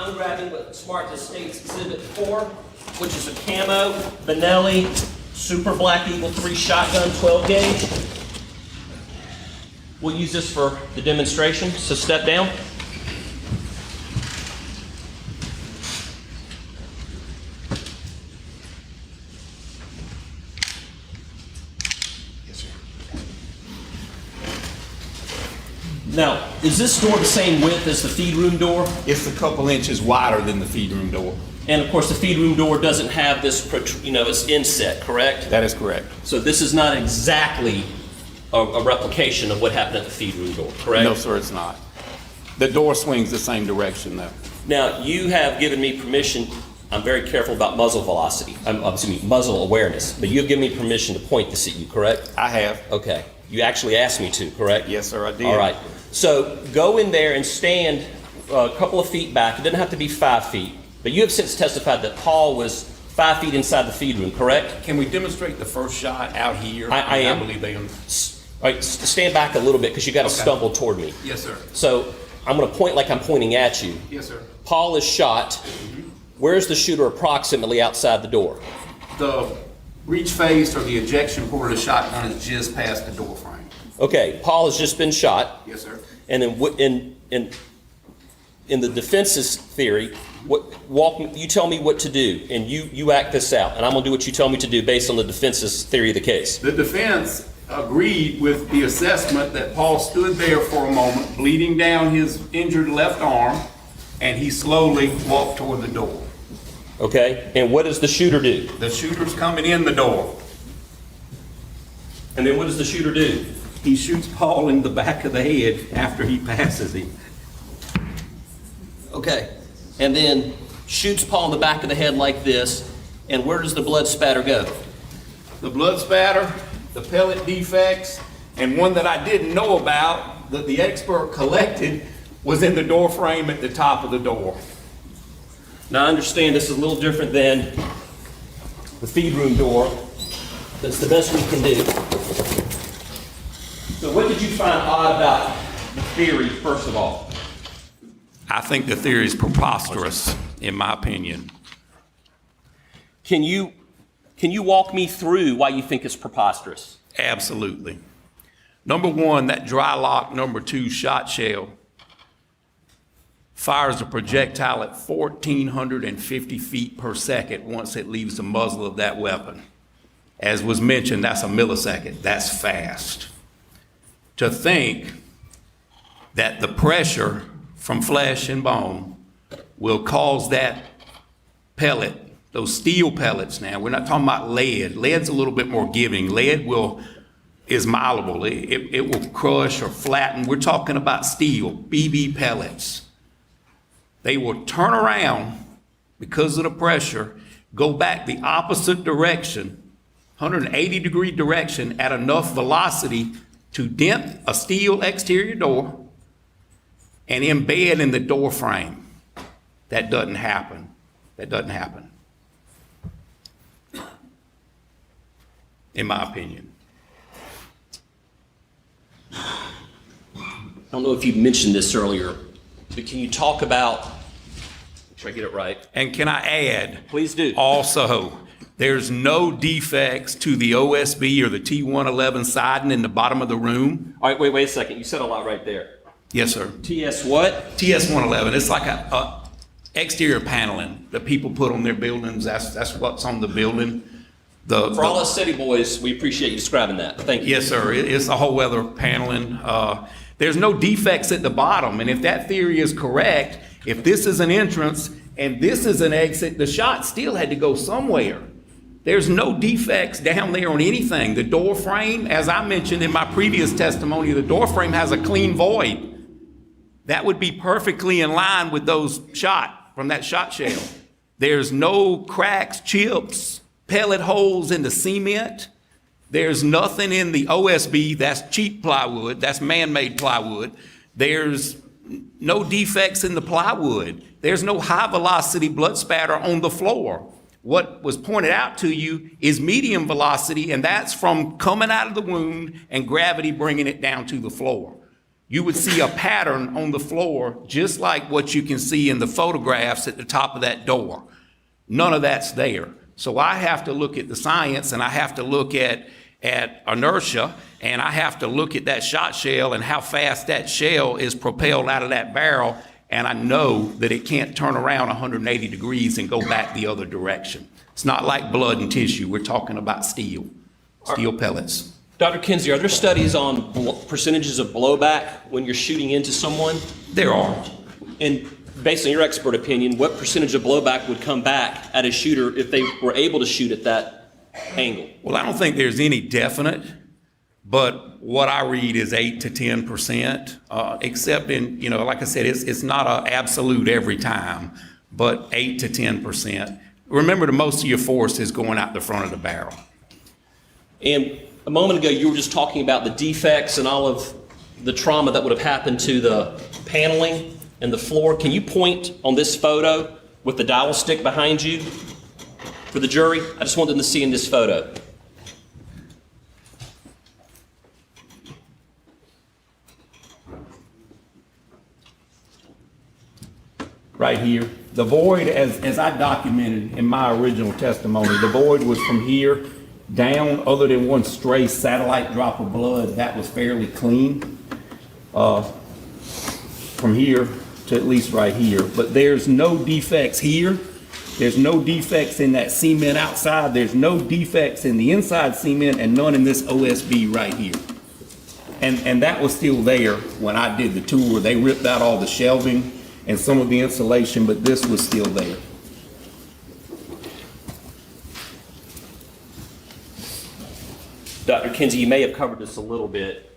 I'm grabbing what Smart States Exhibit 4, which is a camo Benelli Super Black Eagle 3 shotgun 12 gauge. We'll use this for the demonstration, so step down. Yes, sir. Now, is this door the same width as the feed room door? It's a couple inches wider than the feed room door. And of course, the feed room door doesn't have this, it's inset, correct? That is correct. So this is not exactly a replication of what happened at the feed room door, correct? No, sir, it's not. The door swings the same direction, though. Now, you have given me permission, I'm very careful about muzzle velocity, muzzle awareness, but you have given me permission to point this at you, correct? I have. Okay. You actually asked me to, correct? Yes, sir, I did. All right. So go in there and stand a couple of feet back. It doesn't have to be 5 feet, but you have since testified that Paul was 5 feet inside the feed room, correct? Can we demonstrate the first shot out here? I am. I believe they... All right, stand back a little bit because you got to stumble toward me. Yes, sir. So I'm going to point like I'm pointing at you. Yes, sir. Paul is shot. Where's the shooter approximately outside the door? The reach face or the ejection port of the shotgun is just past the door frame. Okay, Paul has just been shot. Yes, sir. And then in the defense's theory, you tell me what to do, and you act this out, and I'm going to do what you tell me to do based on the defense's theory of the case. The defense agreed with the assessment that Paul stood there for a moment, bleeding down his injured left arm, and he slowly walked toward the door. Okay, and what does the shooter do? The shooter's coming in the door. And then what does the shooter do? He shoots Paul in the back of the head after he passes him. Okay. And then shoots Paul in the back of the head like this. And where does the blood spatter go? The blood spatter, the pellet defects, and one that I didn't know about that the expert collected was in the door frame at the top of the door. Now I understand this is a little different than the feed room door. That's the best we can do. So what did you find odd about the theory, first of all? I think the theory is preposterous, in my opinion. Can you walk me through why you think it's preposterous? Absolutely. Number one, that dry lock number 2 shot shell fires a projectile at 1,450 feet per second once it leaves the muzzle of that weapon. As was mentioned, that's a millisecond. That's fast. To think that the pressure from flesh and bone will cause that pellet, those steel pellets now, we're not talking about lead. Lead's a little bit more giving. Lead is malleable. It will crush or flatten. We're talking about steel, BB pellets. They will turn around because of the pressure, go back the opposite direction, 180-degree direction at enough velocity to dent a steel exterior door and embed in the door frame. That doesn't happen. That doesn't happen, in my opinion. I don't know if you mentioned this earlier, but can you talk about, make sure I get it right. And can I add? Please do. Also, there's no defects to the OSB or the T111 siding in the bottom of the room. All right, wait a second. You said a lot right there. Yes, sir. TS what? TS111. It's like a exterior paneling that people put on their buildings. That's what's on the building. For all us city boys, we appreciate you describing that. Thank you. Yes, sir. It's a whole weather paneling. There's no defects at the bottom, and if that theory is correct, if this is an entrance and this is an exit, the shot still had to go somewhere. There's no defects down there on anything. The door frame, as I mentioned in my previous testimony, the door frame has a clean void. That would be perfectly in line with those shot from that shot shell. There's no cracks, chips, pellet holes in the cement. There's nothing in the OSB, that's cheap plywood, that's man-made plywood. There's no defects in the plywood. There's no high-velocity blood spatter on the floor. What was pointed out to you is medium velocity, and that's from coming out of the wound and gravity bringing it down to the floor. You would see a pattern on the floor just like what you can see in the photographs at the top of that door. None of that's there. So I have to look at the science, and I have to look at inertia, and I have to look at that shot shell and how fast that shell is propelled out of that barrel, and I know that it can't turn around 180 degrees and go back the other direction. It's not like blood and tissue. We're talking about steel pellets. Dr. Kinsey, are there studies on percentages of blowback when you're shooting into someone? There are. And based on your expert opinion, what percentage of blowback would come back at a shooter if they were able to shoot at that angle? Well, I don't think there's any definite, but what I read is 8 to 10%, except in, like I said, it's not an absolute every time, but 8 to 10%. Remember, the most of your force is going out the front of the barrel. And a moment ago, you were just talking about the defects and all of the trauma that would have happened to the paneling and the floor. Can you point on this photo with the dowel stick behind you for the jury? I just want them to see in this photo. Right here. The void, as I documented in my original testimony, the void was from here down, other than one stray satellite drop of blood. That was fairly clean. From here to at least right here. But there's no defects here. There's no defects in that cement outside. There's no defects in the inside cement, and none in this OSB right here. And that was still there when I did the tour. They ripped out all the shelving and some of the insulation, but this was still there. Dr. Kinsey, you may have covered this a little bit,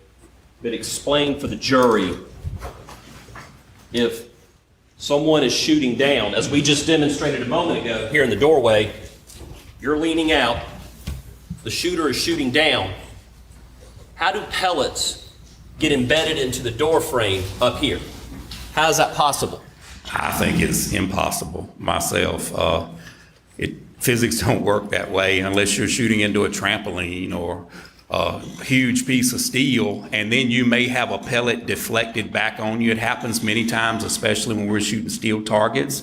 but explain for the jury if someone is shooting down, as we just demonstrated a moment ago here in the doorway, you're leaning out, the shooter is shooting down. How do pellets get embedded into the door frame up here? How is that possible? I think it's impossible myself. Physics don't work that way unless you're shooting into a trampoline or a huge piece of steel, and then you may have a pellet deflected back on you. It happens many times, especially when we're shooting steel targets,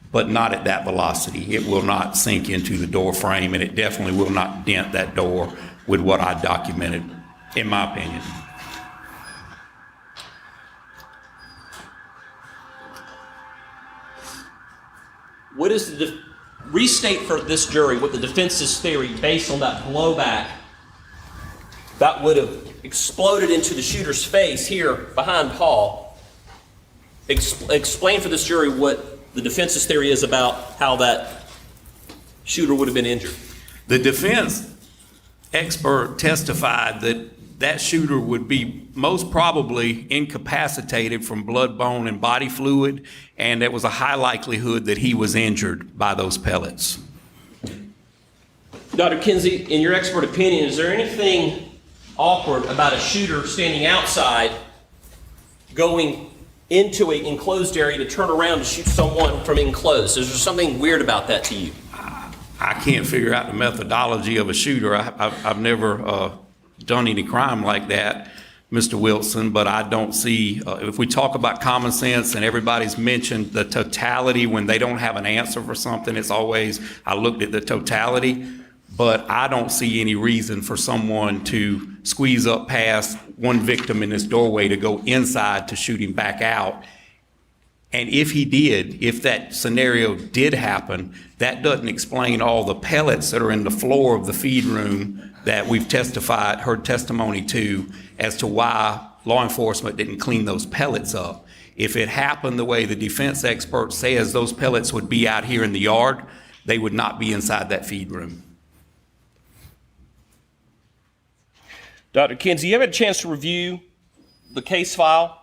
but not at that velocity. It will not sink into the door frame, and it definitely will not dent that door with what I documented, in my opinion. What is restate for this jury what the defense's theory based on that blowback that would have exploded into the shooter's face here behind Paul. Explain for this jury what the defense's theory is about how that shooter would have been injured. The defense expert testified that that shooter would be most probably incapacitated from blood, bone, and body fluid, and there was a high likelihood that he was injured by those pellets. Dr. Kinsey, in your expert opinion, is there anything awkward about a shooter standing outside going into an enclosed area to turn around to shoot someone from enclosed? Is there something weird about that to you? I can't figure out the methodology of a shooter. I've never done any crime like that, Mr. Wilson, but I don't see, if we talk about common sense and everybody's mentioned the totality when they don't have an answer for something, it's always, I looked at the totality, but I don't see any reason for someone to squeeze up past one victim in this doorway to go inside to shoot him back out. And if he did, if that scenario did happen, that doesn't explain all the pellets that are in the floor of the feed room that we've heard testimony to as to why law enforcement didn't clean those pellets up. If it happened the way the defense expert says those pellets would be out here in the yard, they would not be inside that feed room. Dr. Kinsey, you ever had a chance to review the case file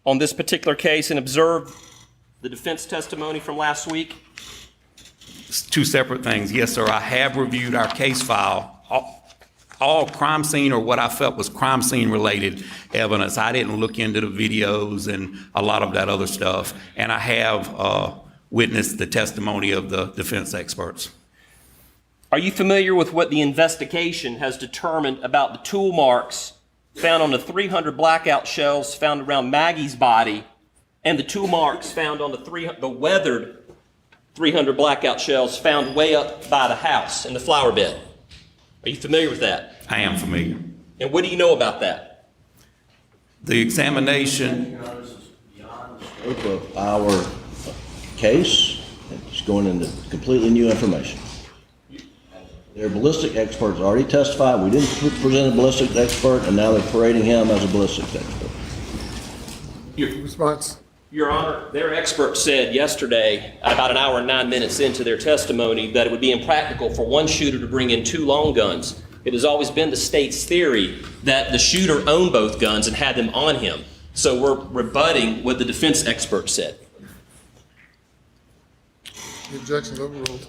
on this particular case and observe the defense testimony from last week? It's two separate things. Yes, sir, I have reviewed our case file. All crime scene or what I felt was crime scene related evidence. I didn't look into the videos and a lot of that other stuff. And I have witnessed the testimony of the defense experts. Are you familiar with what the investigation has determined about the tool marks found on the 300 blackout shells found around Maggie's body and the tool marks found on the weathered 300 blackout shells found way up by the house in the flower bed? Are you familiar with that? I am familiar. And what do you know about that? The examination. Beyond the scope of our case, it's going into completely new information. Their ballistic experts already testified. We didn't present a ballistics expert, and now they're parading him as a ballistics expert. Response. Your Honor, their expert said yesterday, about an hour and 9 minutes into their testimony, that it would be impractical for one shooter to bring in two long guns. It has always been the state's theory that the shooter owned both guns and had them on him. So we're rebutting what the defense expert said. The objection's overruled.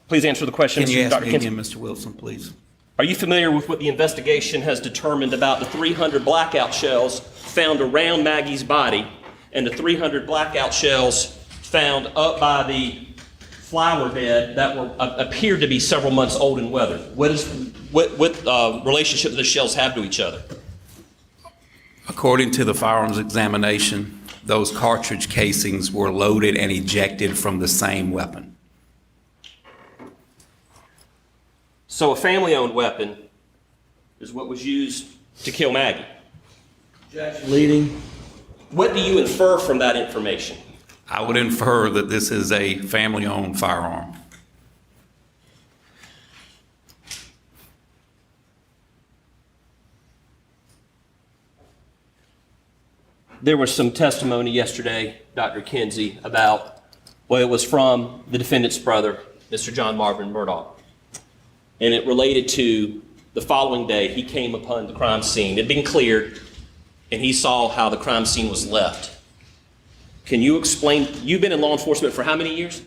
Please answer the question, Can you ask Dr. me Kinsey. again, Mr. Wilson, please? Are you familiar with what the investigation has determined about the 300 blackout shells found around Maggie's body and the 300 blackout shells found up by the flower bed that appeared to be several months old and weathered? What relationship do the shells have to each other? According to the firearms examination, those cartridge casings were loaded and ejected from the same weapon. So a family-owned weapon is what was used to kill Maggie. Leading. What do you infer from that information? I would infer that this is a family-owned firearm. There was some testimony yesterday, Dr. Kinsey, about, well, it was from the defendant's brother, Mr. John Marvin Murdaugh. and it related to the following day he came upon the crime scene. It had been cleared, and he saw how the crime scene was left. Can you explain, you've been in law enforcement for how many years?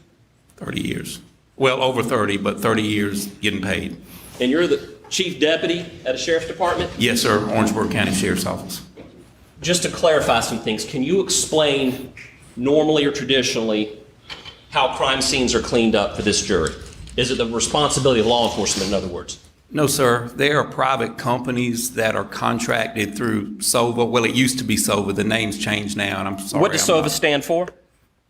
30 years. Well, over 30, but 30 years getting paid. And you're the chief deputy at a sheriff's department? Yes, sir, Orangeburg County Sheriff's Office. Just to clarify some things, can you explain normally or traditionally how crime scenes are cleaned up for this jury? Is it the responsibility of law enforcement, in other words? No, sir. There are private companies that are contracted through SOVA. Well, it used to be SOVA. The name's changed now, and I'm sorry. What does SOVA stand for?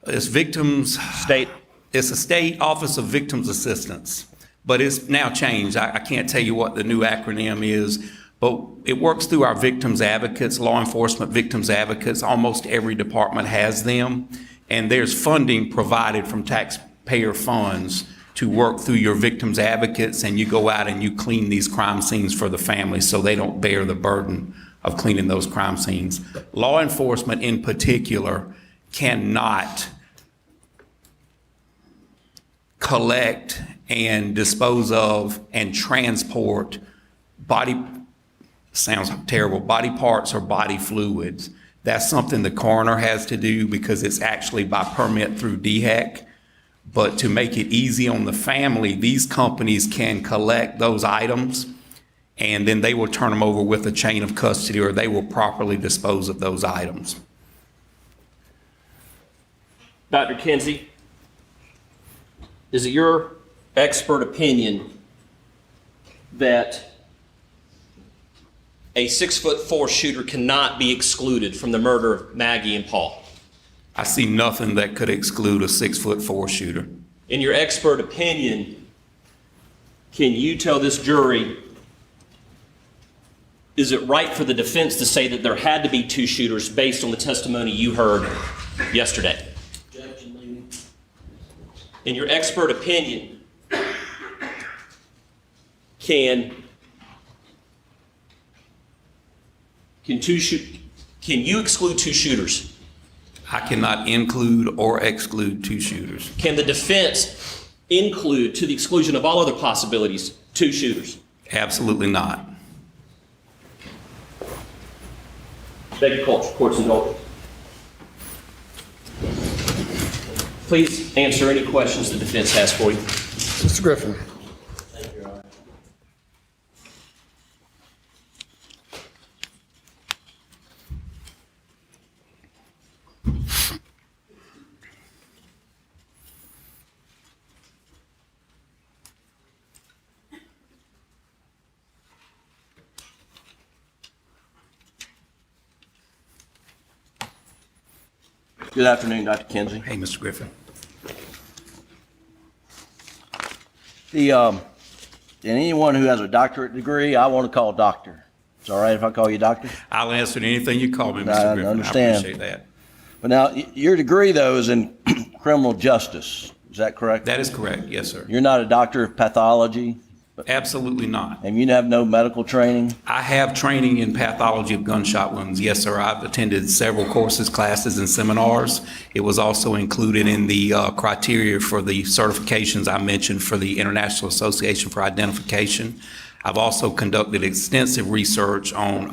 It's Victims... State? It's a State Office of Victims Assistance, but it's now changed. I can't tell you what the new acronym is, but it works through our victims advocates, law enforcement victims advocates. Almost every department has them, and there's funding provided from taxpayer funds to work through your victims advocates, and you go out and you clean these crime scenes for the families so they don't bear the burden of cleaning those crime scenes. Law enforcement in particular cannot collect and dispose of and transport sounds terrible, body parts or body fluids. That's something the coroner has to do because it's actually by permit through DHEC. But to make it easy on the family, these companies can collect those items and then they will turn them over with a chain of custody, or they will properly dispose of those items. Dr. Kinsey, is it your expert opinion that a 6'4" shooter cannot be excluded from the murder of Maggie and Paul? I see nothing that could exclude a 6'4" shooter. In your expert opinion, can you tell this jury, is it right for the defense to say that there had to be two shooters based on the testimony you heard yesterday? In your expert opinion, can you exclude two shooters? I cannot include or exclude two shooters. Can the defense include, to the exclusion of all other possibilities, two shooters? Absolutely not. Beg your court's indulgence. Please answer any questions the defense has for you. Mr. Griffin. Thank you, Your Honor. Good afternoon, Dr. Kinsey. Hey, Mr. Griffin. And anyone who has a doctorate degree, I want to call doctor. It's all right if I call you doctor? I'll answer to anything you call me, Mr. I Griffin. understand. I appreciate that. But now, your degree, though, is in criminal justice. Is that correct? That is correct. Yes, sir. You're not a doctor of pathology, Absolutely not. and you have no medical training? I have training in pathology of gunshot wounds. Yes, sir. I've attended several courses, classes, and seminars. It was also included in the criteria for the certifications I mentioned for the International Association for Identification. I've also conducted extensive research on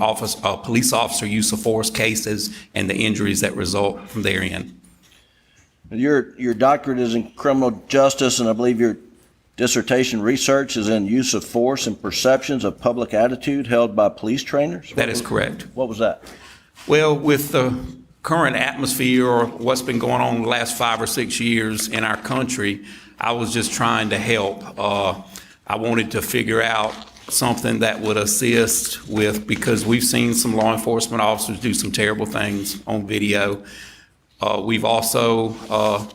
police officer use of force cases and the injuries that result from therein. Your doctorate is in criminal justice, and I believe your dissertation research is in use of force and perceptions of public attitude held by police trainers? That is correct. What was that? Well, with the current atmosphere or what's been going on the last 5 or 6 years in our country, I was just trying to help. I wanted to figure out something that would assist with, because we've seen some law enforcement officers do some terrible things on video. We've also,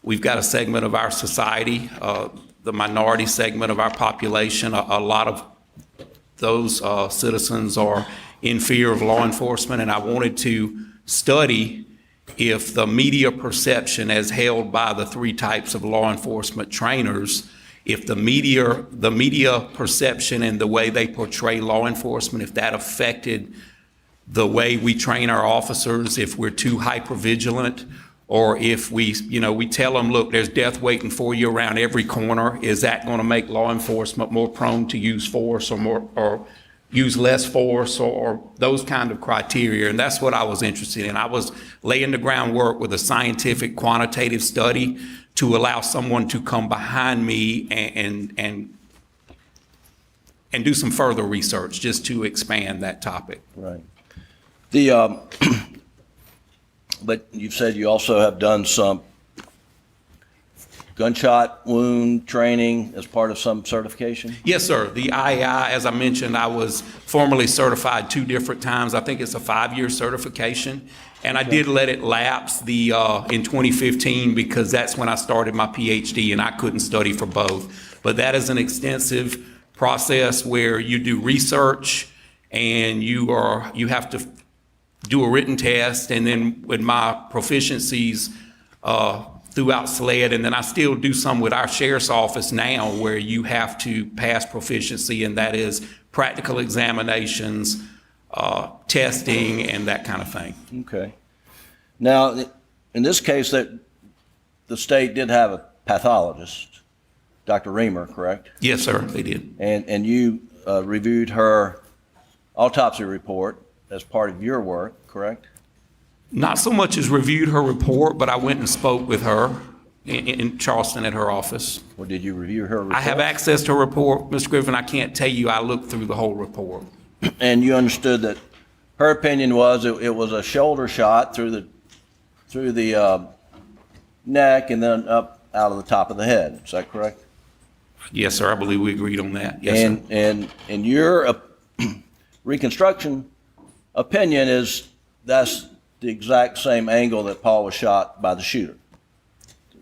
we've got a segment of our society, the minority segment of our population, a lot of those citizens are in fear of law enforcement, and I wanted to study if the media perception as held by the three types of law enforcement trainers, if the media perception and the way they portray law enforcement, if that affected the way we train our officers, if we're too hypervigilant, or if we tell them, look, there's death waiting for you around every corner, is that going to make law enforcement more prone to use force or use less force or those kind of criteria? And that's what I was interested in. I was laying the groundwork with a scientific quantitative study to allow someone to come behind me and do some further research just to expand that topic. Right. But you've said you also have done some gunshot wound training as part of some certification? Yes, sir. The IAI, as I mentioned, I was formally certified 2 different times. I think it's a 5-year certification. And I did let it lapse in 2015 because that's when I started my PhD and I couldn't study for both. But that is an extensive process where you do research and you have to do a written test, and then with my proficiencies throughout SLED, and then I still do some with our sheriff's office now where you have to pass proficiency, and that is practical examinations, testing, and that kind of thing. Okay. Now, in this case, that the state did have a pathologist, Dr. Reamer, correct? Yes, sir, they did. And you reviewed her autopsy report as part of your work, correct? Not so much as reviewed her report, but I went and spoke with her in Charleston at her office. Or did you review her report? I have access to her report, Mr. Griffin. I can't tell you I looked through the whole report. And you understood that her opinion was it was a shoulder shot through the neck and then up out of the top of the head. Is that correct? Yes, sir. I believe we agreed on that. Yes, sir. And your reconstruction opinion is that's the exact same angle that Paul was shot by the shooter.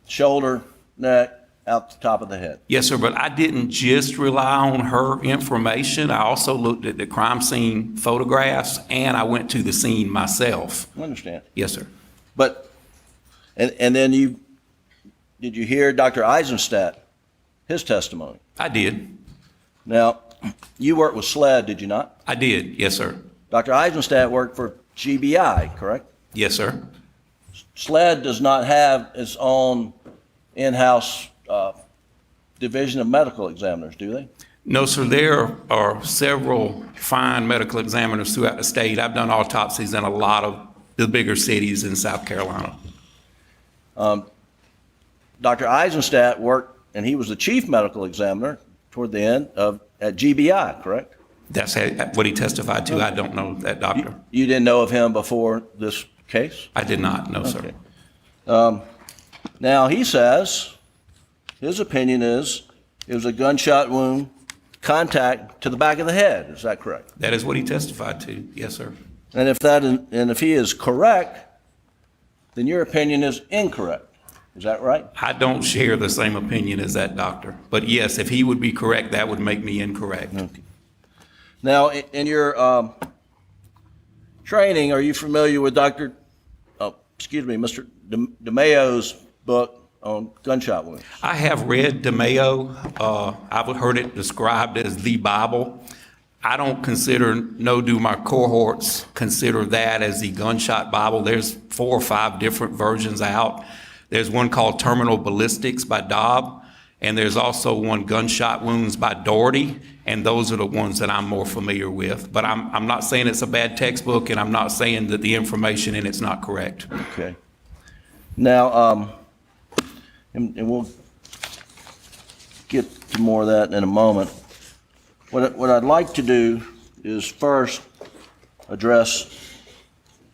Shoulder, neck, out the top of the head. Yes, sir, but I didn't just rely on her information. I also looked at the crime scene photographs, and I went to the scene myself. I understand. Yes, sir. But, and then did you hear Dr. Eisenstadt, his testimony? I did. Now, you worked with SLED, did you not? I did. Yes, sir. Dr. Eisenstadt worked for GBI, correct? Yes, sir. SLED does not have its own in-house division of medical examiners, do they? No, sir. There are several fine medical examiners throughout the state. I've done autopsies in a lot of the bigger cities in South Carolina. Dr. Eisenstadt worked, and he was the chief medical examiner toward the end at GBI, correct? That's what he testified to. I don't know that doctor. You didn't know of him before this case? I did not, no, sir. Okay. Now, he says, his opinion is, it was a gunshot wound, contact to the back of the head. Is that correct? That is what he testified to. Yes, sir. And if he is correct, then your opinion is incorrect. Is that right? I don't share the same opinion as that doctor. But yes, if he would be correct, that would make me incorrect. Okay. Now, in your training, are you familiar with Mr. DeMayo's book on gunshot wounds? I have read DeMayo. I've heard it described as the Bible. I don't consider, nor do my cohorts consider that as the gunshot Bible. There's 4 or 5 different versions out. There's one called Terminal Ballistics by Dobb, and there's also one, Gunshot Wounds by Doherty, and those are the ones that I'm more familiar with. But I'm not saying it's a bad textbook, and I'm not saying that the information in it's not correct. Okay. Now, and we'll get to more of that in a moment. What I'd like to do is first address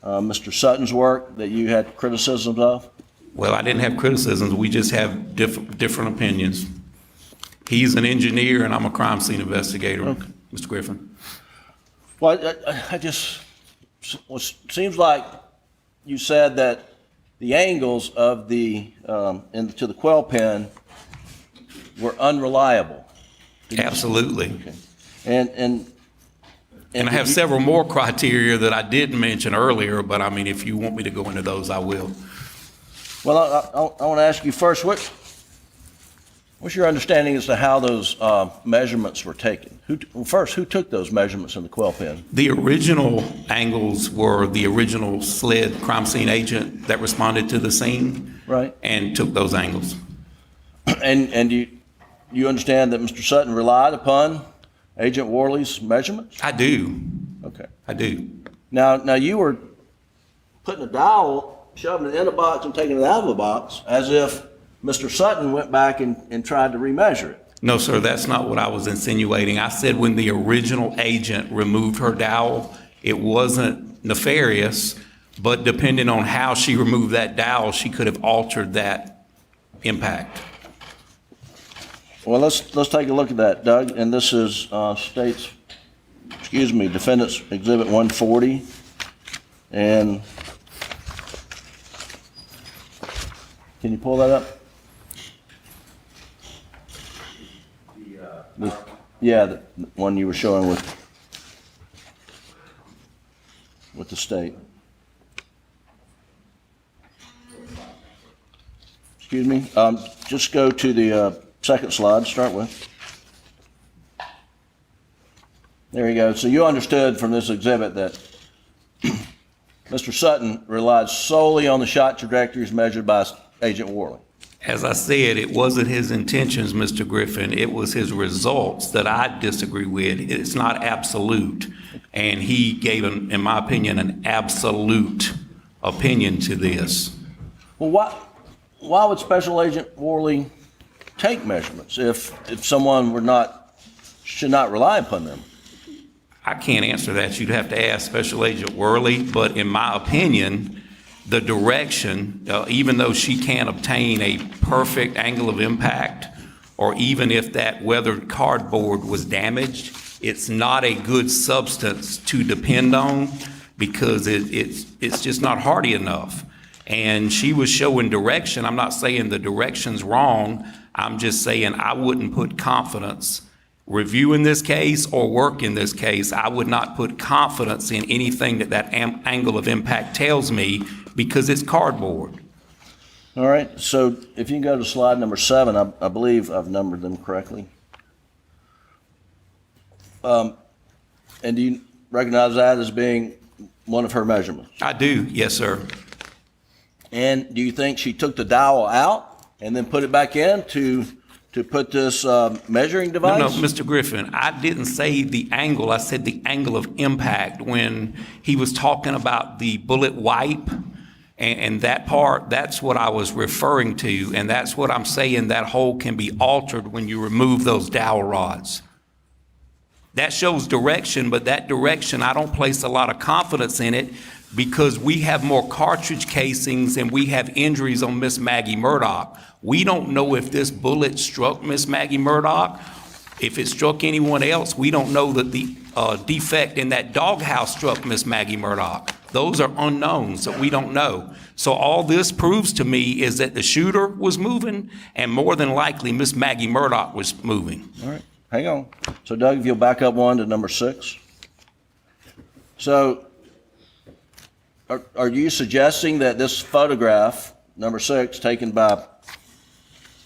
Mr. Sutton's work that you had criticisms of. Well, I didn't have criticisms. We just have different opinions. He's an engineer, and I'm a crime scene investigator, okay. Mr. Griffin. Well, I just, seems like you said that the angles of to the quill pen were unreliable. Absolutely. Okay. And I have several more criteria that I didn't mention earlier, but I mean, if you want me to go into those, I will. Well, I want to ask you first, What's your understanding as to how those measurements were taken? Who took those measurements in the quail pen? The original angles were the original SLED crime scene agent that responded to the scene. Right. And took those angles. And you understand that Mr. Sutton relied upon Agent Worley's measurements? I do. Okay. I do. Now you were putting a dowel, shoving it in a box and taking it out of a box as if Mr. Sutton went back and tried to remeasure it. No, sir, that's not what I was insinuating. I said when the original agent removed her dowel, it wasn't nefarious, but depending on how she removed that dowel, she could have altered that impact. Well, let's take a look at that, Doug. And this is Defendant's Exhibit 140. And can you pull that up? The one you were showing with the state. Excuse me. Just go to the second slide to start with. There you go. So you understood from this exhibit that Mr. Sutton relied solely on the shot trajectories measured by Agent Worley. As I said, it wasn't his intentions, Mr. Griffin. It was his results that I disagree with. It's not absolute. And he gave, in my opinion, an absolute opinion to this. Well, why would Special Agent Worley take measurements if someone should not rely upon them? I can't answer that. You'd have to ask Special Agent Worley. But in my opinion, the direction, even though she can't obtain a perfect angle of impact, or even if that weathered cardboard was damaged, it's not a good substance to depend on because it's just not hardy enough. And she was showing direction. I'm not saying the direction's wrong. I'm just saying I wouldn't put confidence reviewing this case or work in this case. I would not put confidence in anything that angle of impact tells me because it's cardboard. All right, so if you can go to slide number 7, I believe I've numbered them correctly. And do you recognize that as being one of her measurements? I do, yes, sir. And do you think she took the dowel out and then put it back in to put this measuring device? No, Mr. Griffin, I didn't say the angle. I said the angle of impact when he was talking about the bullet wipe. And that part, that's what I was referring to, and that's what I'm saying, that hole can be altered when you remove those dowel rods. That shows direction, but that direction, I don't place a lot of confidence in it because we have more cartridge casings and we have injuries on Miss Maggie Murdaugh. We don't know if this bullet struck Miss Maggie Murdaugh. If it struck anyone else, we don't know that the defect in that doghouse struck Miss Maggie Murdaugh. Those are unknowns that we don't know. So all this proves to me is that the shooter was moving and more than likely Miss Maggie Murdaugh was moving. All right, hang on. So Doug, if you'll back up one to number 6. So are you suggesting that this photograph, number 6, taken by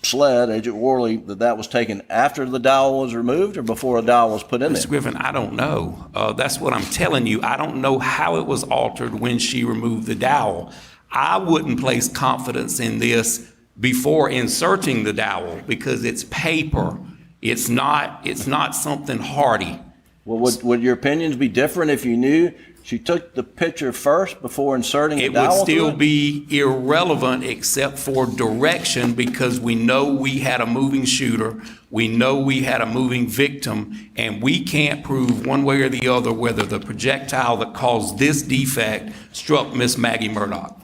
SLED, Agent Worley, that was taken after the dowel was removed or before a dowel was put in there? Mr. Griffin, I don't know. That's what I'm telling you. I don't know how it was altered when she removed the dowel. I wouldn't place confidence in this before inserting the dowel because it's paper. It's not something hardy. Well, would your opinions be different if you knew she took the picture first before inserting the dowel? It would still be irrelevant except for direction because we know we had a moving shooter, we know we had a moving victim, and we can't prove one way or the other whether the projectile that caused this defect struck Miss Maggie Murdaugh.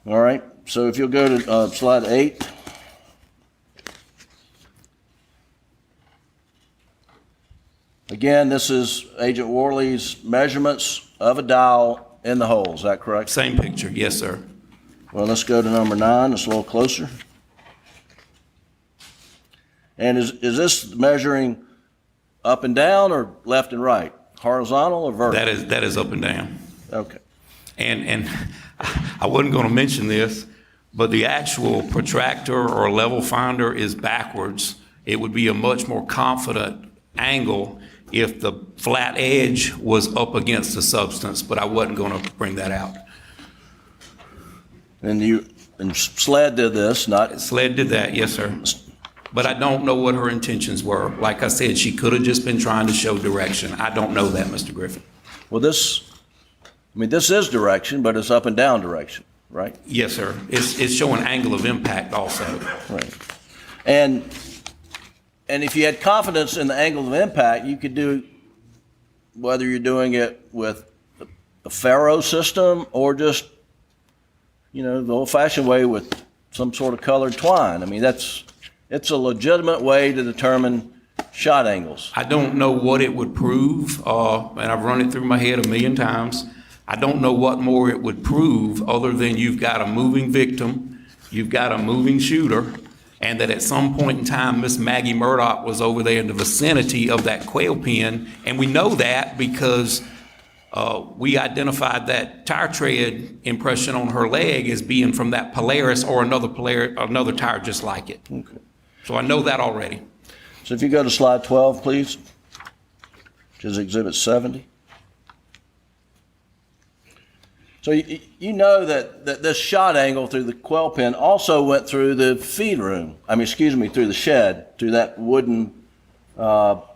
All right, so if you'll go to slide 8. Again, this is Agent Worley's measurements of a dowel in the hole. Is that correct? Same picture, yes, sir. Well, let's go to number 9. It's a little closer. And is this measuring up and down or left and right? Horizontal or vertical? That is up and down. Okay. And I wasn't going to mention this, but the actual protractor or level finder is backwards. It would be a much more confident angle if the flat edge was up against the substance, but I wasn't going to bring that out. And SLED did this, not... SLED did that, yes, sir. But I don't know what her intentions were. Like I said, she could have just been trying to show direction. I don't know that, Mr. Griffin. Well, this is direction, but it's up and down direction, right? Yes, sir. It's showing angle of impact also. Right. And if you had confidence in the angle of impact, you could do, whether you're doing it with a ferro system or just, the old-fashioned way with some sort of colored twine. I mean, it's a legitimate way to determine shot angles. I don't know what it would prove, and I've run it through my head a million times. I don't know what more it would prove other than you've got a moving victim, you've got a moving shooter, and that at some point in time, Miss Maggie Murdaugh was over there in the vicinity of that quail pen, and we know that because we identified that tire tread impression on her leg as being from that Polaris or another tire just like it. Okay. So I know that already. So if you go to slide 12, please, which is Exhibit 70. So you know that this shot angle through the quail pen also went through the feed room. Through the shed, through that wooden wall.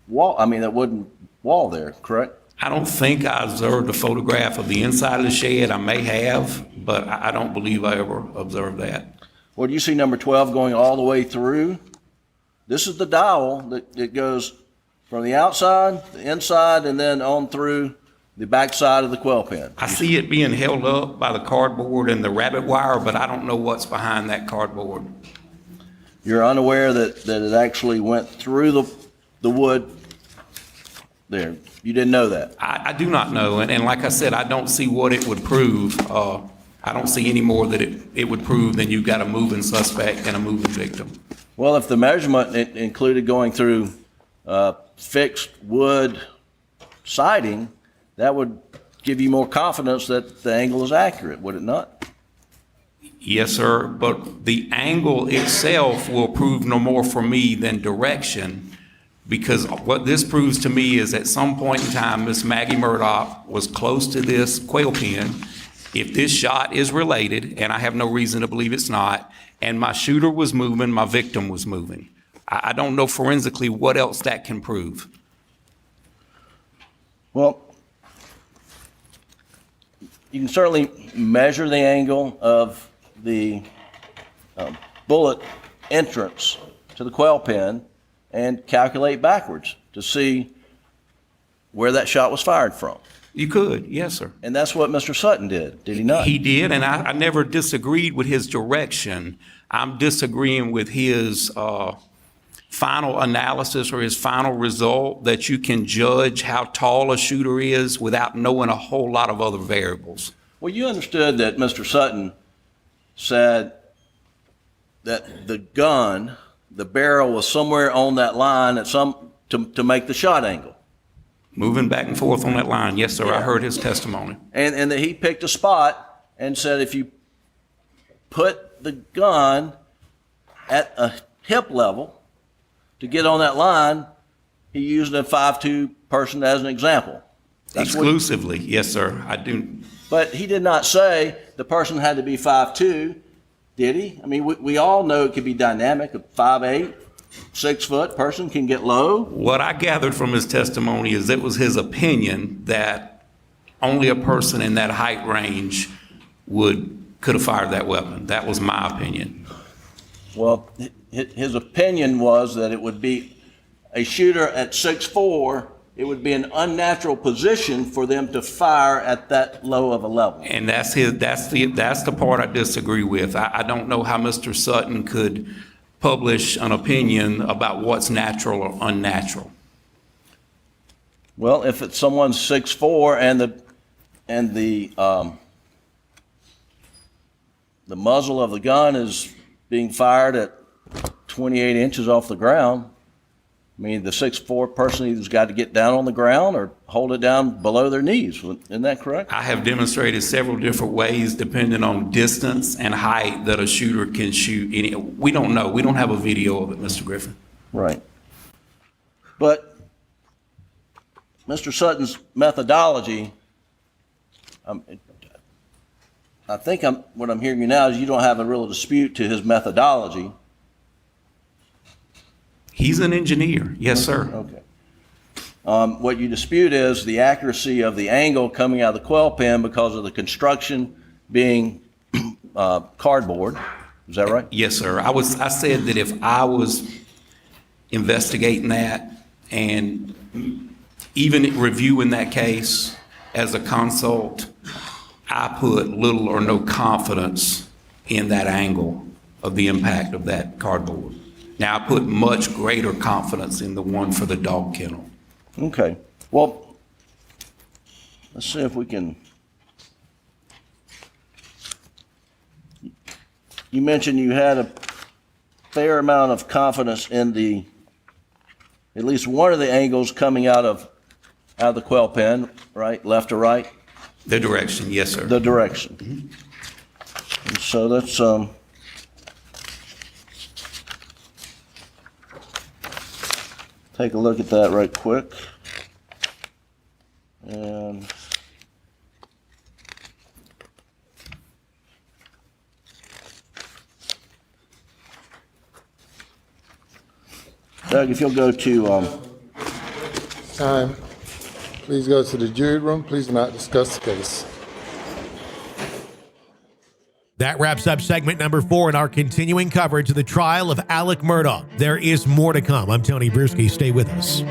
That wooden wall there, correct? I don't think I observed a photograph of the inside of the shed. I may have, but I don't believe I ever observed that. Well, do you see number 12 going all the way through? This is the dowel that goes from the outside, the inside, and then on through the back side of the quail pen. I see it being held up by the cardboard and the rabbit wire, but I don't know what's behind that cardboard. You're unaware that it actually went through the wood there. You didn't know that? I do not know, and like I said, I don't see what it would prove. I don't see any more that it would prove than you've got a moving suspect and a moving victim. Well, if the measurement included going through fixed wood siding, that would give you more confidence that the angle is accurate, would it not? Yes, sir, but the angle itself will prove no more for me than direction, because what this proves to me is at some point in time, Miss Maggie Murdaugh was close to this quail pen. If this shot is related, and I have no reason to believe it's not, and my shooter was moving, my victim was moving. I don't know forensically what else that can prove. Well, you can certainly measure the angle of the bullet entrance to the quail pen and calculate backwards to see where that shot was fired from. You could, yes, sir. And that's what Mr. Sutton did he not? He did, and I never disagreed with his direction. I'm disagreeing with his final analysis or his final result that you can judge how tall a shooter is without knowing a whole lot of other variables. Well, you understood that Mr. Sutton said that the gun, the barrel was somewhere on that line at to make the shot angle. Moving back and forth on that line, yes, sir. Yeah. I heard his testimony. And that he picked a spot and said if you put the gun at a hip level to get on that line, he used a 5'2" person as an example. Exclusively, yes, sir. I do. But he did not say the person had to be 5'2", did he? I mean, we all know it could be dynamic. A 5'8", 6 foot person can get low. What I gathered from his testimony is it was his opinion that only a person in that height range could have fired that weapon. That was my opinion. Well, his opinion was that it would be a shooter at 6'4", it would be an unnatural position for them to fire at that low of a level. And that's the part I disagree with. I don't know how Mr. Sutton could publish an opinion about what's natural or unnatural. Well, if it's someone's 6'4" and the muzzle of the gun is being fired at 28 inches off the ground, I mean, the 6'4" person either's got to get down on the ground or hold it down below their knees. Isn't that correct? I have demonstrated several different ways, depending on distance and height, that a shooter can shoot any. We don't know. We don't have a video of it, Mr. Griffin. Right. But Mr. Sutton's methodology, I think what I'm hearing you now is you don't have a real dispute to his methodology. He's an engineer. Yes, sir. Okay. What you dispute is the accuracy of the angle coming out of the quail pen because of the construction being cardboard. Is that right? Yes, sir. I said that if I was investigating that and even reviewing that case as a consult, I put little or no confidence in that angle of the impact of that cardboard. Now, I put much greater confidence in the one for the dog kennel. Okay. Well, let's see if we can. You mentioned you had a fair amount of confidence in at least one of the angles coming out of the quail pen, right? Left or right? The direction, yes, sir. The direction. Mm-hmm. And so let's take a look at that right quick. And Doug, if you'll go to Time. Please go to the jury room. Please do not discuss the case. That wraps up segment number 4 in our continuing coverage of the trial of Alec Murdaugh. There is more to come. I'm Tony Bruschi. Stay with us.